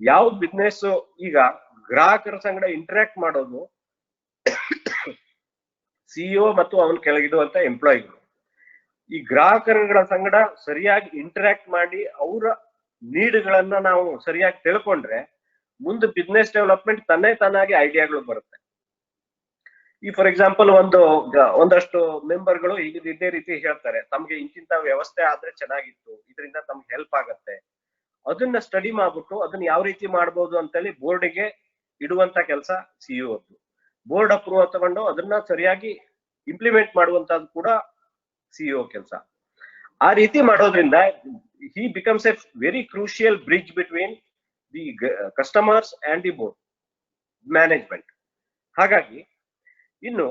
S1: ಯಾವ ಬಿಸ್ನೆಸ್ ಈಗ ಗ್ರಾಹಕರ ಸಂಗಡ ಇಂಟರಾಕ್ಟ್ ಮಾಡೋದು ಸಿಇಒ ಮತ್ತು ಅವನ ಕೆಳಗಿಡುವಂತ ಎಂಪ್ಲಾಯಿಗಳು. ಈ ಗ್ರಾಹಕರುಗಳ ಸಂಗಡ ಸರಿಯಾಗಿ ಇಂಟರಾಕ್ಟ್ ಮಾಡಿ ಅವರ ನೀಡ್ಗಳನ್ನ ನಾವು ಸರಿಯಾಗಿ ತಿಳ್ಕೊಂಡ್ರೆ ಮುಂದೆ ಬಿಸ್ನೆಸ್ ಡೆವಲಪ್ಮೆಂಟ್ ತನ್ನೇ ತಾನಾಗಿ ಐಡಿಯಾಗಳು ಬರುತ್ತೆ. ಈ ಫಾರ್ ಎಕ್ಸಾಂಪಲ್ ಒಂದಷ್ಟು ಮೆಂಬರ್ಗಳು ಈಗ ಇದೇ ರೀತಿ ಹೇಳ್ತಾರೆ, ತಮ್ಗೆ ಇಂತಿಂತ ವ್ಯವಸ್ಥೆ ಆದ್ರೆ ಚೆನ್ನಾಗಿತ್ತು, ಇದರಿಂದ ತಮ್ಗೆ ಹೆಲ್ಪ್ ಆಗತ್ತೆ, ಅದನ್ನ ಸ್ಟಡಿ ಮಾಡ್ಬಿಟ್ಟು ಅದನ್ನ ಯಾವ ರೀತಿ ಮಾಡ್ಬೋದು ಅಂತೇಳಿ ಬೋರ್ಡ್ಗೆ ಇಡುವಂತ ಕೆಲಸ ಸಿಇಒದು. ಬೋರ್ಡ್ ಅಪ್ರೂವ್ ತಗೊಂಡು ಅದನ್ನ ಸರಿಯಾಗಿ ಇಂಪ್ಲಿಮೆಂಟ್ ಮಾಡುವಂತದ್ದು ಕೂಡ ಸಿಇಒ ಕೆಲಸ. ಆ ರೀತಿ ಮಾಡೋದ್ರಿಂದ he becomes a very crucial bridge between the customers and the board management. ಹಾಗಾಗಿ ಇನ್ನು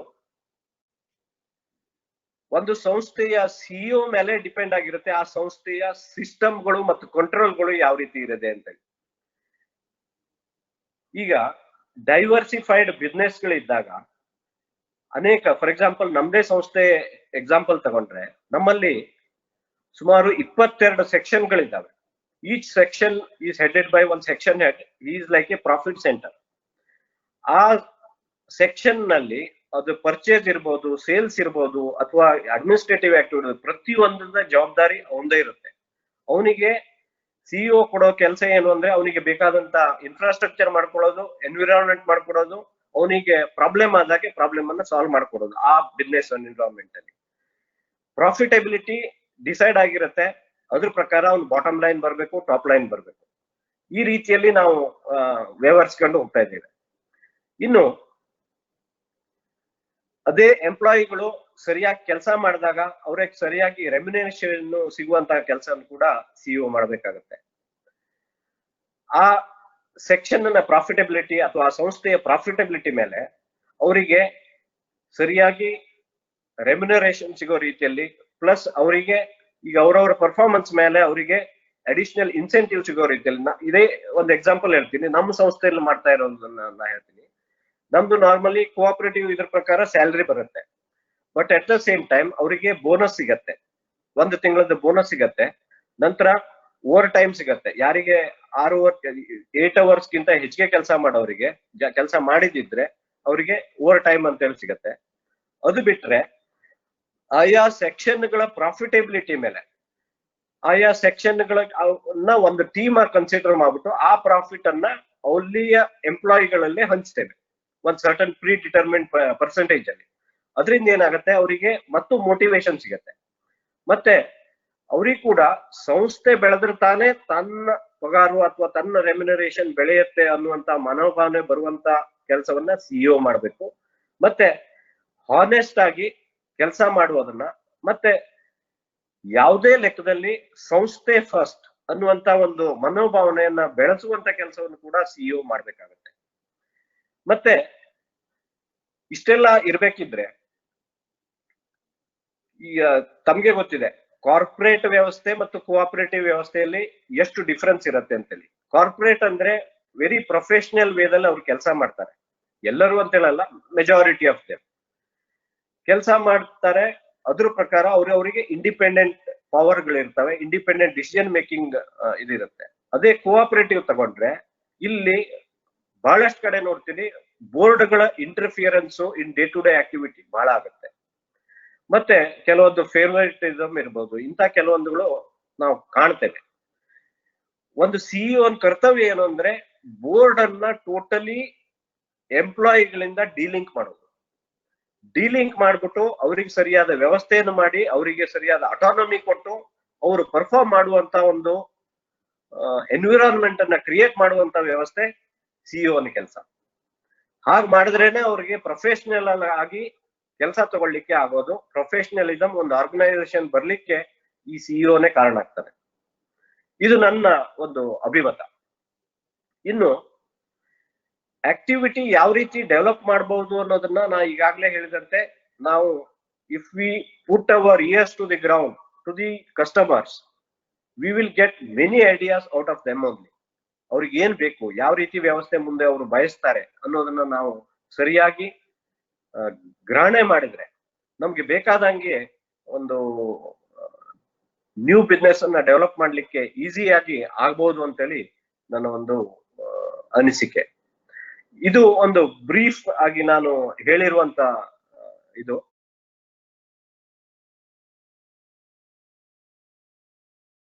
S1: ಒಂದು ಸಂಸ್ಥೆಯ ಸಿಇಒ ಮೇಲೆ ಡಿಪೆಂಡ್ ಆಗಿರುತ್ತೆ ಆ ಸಂಸ್ಥೆಯ ಸಿಸ್ಟಮ್ಗಳು ಮತ್ತು ಕಂಟ್ರೋಲ್ಗಳು ಯಾವ ರೀತಿ ಇದೆ ಅಂತ. ಈಗ ಡೈವರ್ಸಿಫೈಡ್ ಬಿಸ್ನೆಸ್ ಗಳಿದ್ದಾಗ ಅನೇಕ, ಫಾರ್ ಎಕ್ಸಾಂಪಲ್ ನಮ್ದೇ ಸಂಸ್ಥೆ ಎಕ್ಸಾಂಪಲ್ ತಗೊಂಡ್ರೆ ನಮ್ಮಲ್ಲಿ ಸುಮಾರು 22 ಸೆಕ್ಷನ್ ಗಳಿದ್ದಾವೆ. Each section is headed by one section head, is like A profit centre. ಆ ಸೆಕ್ಷನ್ ನಲ್ಲಿ ಅದು ಪರ್ಚೇಸ್ ಇರ್ಬೋದು, ಸೇಲ್ಸ್ ಇರ್ಬೋದು ಅಥವಾ ಅಡ್ಮಿನಿಸ್ಟ್ರೇಟಿವ್ ಆಕ್ಟಿವಿಟಿ, ಪ್ರತಿಯೊಂದರ ಜವಾಬ್ದಾರಿ ಅವನದೇ ಇರುತ್ತೆ. ಅವನಿಗೆ ಸಿಇಒ ಕೊಡೋ ಕೆಲಸ ಏನು ಅಂದ್ರೆ ಅವನಿಗೆ ಬೇಕಾದಂತ ಇನ್ಫ್ರಾಸ್ಟ್ರಕ್ಚರ್ ಮಾಡ್ಕೊಳ್ಳೋದು, ಎನ್ವಿರಾನ್ಮೆಂಟ್ ಮಾಡ್ಕೊಡೋದು, ಅವನಿಗೆ ಪ್ರಾಬ್ಲಮ್ ಆದಾಗೆ ಪ್ರಾಬ್ಲಮ್ ಅನ್ನ ಸಾಲ್ವ್ ಮಾಡ್ಕೊಡೋದು. ಆ ಬಿಸ್ನೆಸ್ ಎನ್ವಿರಾನ್ಮೆಂಟ್ ಅಲ್ಲಿ ಪ್ರಾಫಿಟಬಿಲಿಟಿ ಡಿಸೈಡ್ ಆಗಿರುತ್ತೆ, ಅದ್ರ ಪ್ರಕಾರ ಅವ್ನು ಬಾಟಮ್ ಲೈನ್ ಬರ್ಬೇಕು, ಟಾಪ್ ಲೈನ್ ಬರ್ಬೇಕು. ಈ ರೀತಿಯಲ್ಲಿ ನಾವು ವ್ಯವಹರಿಸ್ಕೊಂಡು ಹೋಗ್ತಾ ಇದ್ದೇವೆ. ಇನ್ನು ಅದೇ ಎಂಪ್ಲಾಯಿಗಳು ಸರಿಯಾಗಿ ಕೆಲಸ ಮಾಡಿದಾಗ ಅವ್ರಿಗೆ ಸರಿಯಾಗಿ ರೆಮ್ಯುನರೇಷನ್ ಸಿಗುವಂತಹ ಕೆಲಸ ಕೂಡ ಸಿಇಒ ಮಾಡಬೇಕಾಗುತ್ತೆ. ಆ ಸೆಕ್ಷನ್ ನ ಪ್ರಾಫಿಟಬಿಲಿಟಿ ಅಥವಾ ಆ ಸಂಸ್ಥೆಯ ಪ್ರಾಫಿಟಬಿಲಿಟಿ ಮೇಲೆ ಅವರಿಗೆ ಸರಿಯಾಗಿ ರೆಮ್ಯುನರೇಷನ್ ಸಿಗೋ ರೀತಿಯಲ್ಲಿ, ಪ್ಲಸ್ ಅವರಿಗೆ ಈಗ ಅವರವರ ಪರ್ಫಾರ್ಮೆನ್ಸ್ ಮೇಲೆ ಅವರಿಗೆ ಅಡಿಷನಲ್ ಇನ್ಸೆಂಟಿವ್ ಸಿಗೋ ರೀತಿಯಲ್ಲಿ, ಇದೇ ಒಂದು ಎಕ್ಸಾಂಪಲ್ ಹೇಳ್ತೀನಿ. ನಮ್ಮ ಸಂಸ್ಥೆಯಲ್ಲಿ ಮಾಡ್ತಾ ಇರೋದನ್ನ ನಾ ಹೇಳ್ತೀನಿ. ನಮ್ದು ನಾರ್ಮಲಿ ಕೋಆಪರೇಟಿವ್ ಇದ್ರ ಪ್ರಕಾರ ಸ್ಯಾಲರಿ ಬರುತ್ತೆ, but at the same time ಅವರಿಗೆ ಬೋನಸ್ ಸಿಗತ್ತೆ, ಒಂದು ತಿಂಗಳದ ಬೋನಸ್ ಸಿಗತ್ತೆ. ನಂತರ ಓವರ್ ಟೈಮ್ ಸಿಗತ್ತೆ. ಯಾರಿಗೆ 8 ಅವರ್ಸ್ ಗಿಂತ ಹೆಚ್ಚಿಗೆ ಕೆಲಸ ಮಾಡೋರಿಗೆ, ಕೆಲಸ ಮಾಡಿದಿದ್ರೆ ಅವರಿಗೆ ಓವರ್ ಟೈಮ್ ಅಂತ ಹೇಳಿ ಸಿಗತ್ತೆ. ಅದು ಬಿಟ್ರೆ ಆಯಾ ಸೆಕ್ಷನ್ಗಳ ಪ್ರಾಫಿಟಬಿಲಿಟಿ ಮೇಲೆ ಆಯಾ ಸೆಕ್ಷನ್ಗಳನ್ನ ಒಂದು ಟೀಮ್ ಆಗಿ ಕನ್ಸಿಡರ್ ಮಾಡ್ಬಿಟ್ಟು ಆ ಪ್ರಾಫಿಟ್ ಅನ್ನ ಅಲ್ಲಿಯ ಎಂಪ್ಲಾಯಿಗಳಲ್ಲೇ ಹಂಚ್ತೇವೆ, ಒಂದು ಸರ್ಟನ್ ಪ್ರೀ ಡಿಟರ್ಮಿಂಡ್ ಪರ್ಸೆಂಟೇಜ್ ಅಲ್ಲಿ. ಅದರಿಂದ ಏನಾಗುತ್ತೆ, ಅವರಿಗೆ ಮತ್ತು ಮೋಟಿವೇಶನ್ ಸಿಗತ್ತೆ. ಮತ್ತೆ ಅವ್ರಿಗೆ ಕೂಡ ಸಂಸ್ಥೆ ಬೆಳೆದ್ರೆ ತಾನೇ ತನ್ನ ಪಗಾರು ಅಥವಾ ತನ್ನ ರೆಮ್ಯುನರೇಷನ್ ಬೆಳೆಯುತ್ತೆ ಅನ್ನುವಂತ ಮನೋಭಾವನೆ ಬರುವಂತ ಕೆಲಸವನ್ನ ಸಿಇಒ ಮಾಡಬೇಕು. ಮತ್ತೆ ಹಾನೆಸ್ಟ್ ಆಗಿ ಕೆಲಸ ಮಾಡುವುದನ್ನ, ಮತ್ತೆ ಯಾವುದೇ ಲೆಕ್ಕದಲ್ಲಿ ಸಂಸ್ಥೆ ಫಸ್ಟ್ ಅನ್ನುವಂತ ಒಂದು ಮನೋಭಾವನೆಯನ್ನ ಬೆಳೆಸುವಂತ ಕೆಲಸವನ್ನು ಕೂಡ ಸಿಇಒ ಮಾಡ್ಬೇಕಾಗತ್ತೆ. ಮತ್ತೆ ಇಷ್ಟೆಲ್ಲ ಇರ್ಬೇಕಿದ್ರೆ ಈಗ ತಮ್ಗೆ ಗೊತ್ತಿದೆ ಕಾರ್ಪೊರೇಟ್ ವ್ಯವಸ್ಥೆ ಮತ್ತು ಕೋಆಪರೇಟಿವ್ ವ್ಯವಸ್ಥೆಯಲ್ಲಿ ಎಷ್ಟು ಡಿಫರೆನ್ಸ್ ಇರುತ್ತೆ ಅಂತೇಳಿ. ಕಾರ್ಪೊರೇಟ್ ಅಂದ್ರೆ ವೆರಿ ಪ್ರೊಫೆಷನಲ್ ವೇದಲ್ಲಿ ಅವ್ರು ಕೆಲಸ ಮಾಡ್ತಾರೆ, ಎಲ್ಲರೂ ಅಂತ ಹೇಳಲ್ಲ, ಮೆಜಾರಿಟಿ ಆಫ್ ದೇಮ್ ಕೆಲಸ ಮಾಡ್ತಾರೆ. ಅದ್ರ ಪ್ರಕಾರ ಅವರಿಗೆ ಇಂಡಿಪೆಂಡೆಂಟ್ ಪವರ್ಗಳಿರ್ತವೆ, ಇಂಡಿಪೆಂಡೆಂಟ್ ಡಿಸಿಷನ್ ಮೇಕಿಂಗ್ ಇದಿರುತ್ತೆ. ಅದೇ ಕೋಆಪರೇಟಿವ್ ತಗೊಂಡ್ರೆ ಇಲ್ಲಿ ಬಹಳಷ್ಟು ಕಡೆ ನೋಡ್ತೀನಿ ಬೋರ್ಡ್ಗಳ interference in day to day activity ಬಹಳ ಆಗುತ್ತೆ. ಮತ್ತೆ ಕೆಲವೊಂದು ಫೇವರಿಟಿಸಮ್ ಇರ್ಬೋದು, ಇಂಥ ಕೆಲವೊಂದುಗಳು ನಾವು ಕಾಣ್ತೇವೆ. ಒಂದು ಸಿಇಒ ಕರ್ತವ್ಯ ಏನು ಅಂದ್ರೆ ಬೋರ್ಡ್ ಅನ್ನ ಟೋಟಲಿ ಎಂಪ್ಲಾಯಿಗಳಿಂದ ಡಿಲಿಂಕ್ ಮಾಡೋದು. ಡಿಲಿಂಕ್ ಮಾಡ್ಬಿಟ್ಟು ಅವ್ರಿಗೆ ಸರಿಯಾದ ವ್ಯವಸ್ಥೆಯನ್ನು ಮಾಡಿ, ಅವರಿಗೆ ಸರಿಯಾದ ಅಟಾನಮಿ ಕೊಟ್ಟು ಅವರು ಪರ್ಫಾರ್ಮ್ ಮಾಡುವಂತ ಒಂದು ಎನ್ವಿರಾನ್ಮೆಂಟ್ ಅನ್ನ ಕ್ರಿಯೇಟ್ ಮಾಡುವಂತ ವ್ಯವಸ್ಥೆ ಸಿಇಒನ ಕೆಲಸ. ಹಾಗೆ ಮಾಡಿದ್ರೇನೆ ಅವ್ರಿಗೆ ಪ್ರೊಫೆಷನಲ್ ಆಗಿ ಕೆಲಸ ತಗೊಳ್ಳಿಕ್ಕೆ ಆಗೋದು. ಪ್ರೊಫೆಷನಲಿಸಮ್ ಒಂದು ಆರ್ಗನೈಸೇಷನ್ ಬರ್ಲಿಕ್ಕೆ ಈ ಸಿಇಒನೇ ಕಾರಣ ಆಗ್ತಾರೆ. ಇದು ನನ್ನ ಒಂದು ಅಭಿಮತ. ಇನ್ನು ಆಕ್ಟಿವಿಟಿ ಯಾವ ರೀತಿ ಡೆವಲಪ್ ಮಾಡಬಹುದು ಅನ್ನೋದನ್ನ ನಾ ಈಗಾಗಲೇ ಹೇಳಿದಂತೆ, ನಾವು if we put our ears to the ground to the customers, we will get many ideas out of them only. ಅವ್ರಿಗೆ ಏನ್ ಬೇಕು, ಯಾವ ರೀತಿ ವ್ಯವಸ್ಥೆ ಮುಂದೆ ಅವರು ಬಯಸ್ತಾರೆ ಅನ್ನೋದನ್ನ ನಾವು ಸರಿಯಾಗಿ ಗ್ರಹಣೆ ಮಾಡಿದ್ರೆ ನಮ್ಗೆ ಬೇಕಾದಂಗೆ ಒಂದು ನ್ಯೂ ಬಿಸ್ನೆಸ್ ಅನ್ನ ಡೆವಲಪ್ ಮಾಡ್ಲಿಕ್ಕೆ ಈಸಿಯಾಗಿ ಆಗ್ಬಹುದು ಅಂತೇಳಿ ನನ್ನ ಒಂದು ಅನಿಸಿಕೆ. ಇದು ಒಂದು ಬ್ರೀಫ್ ಆಗಿ ನಾನು ಹೇಳಿರುವಂತ ಇದು.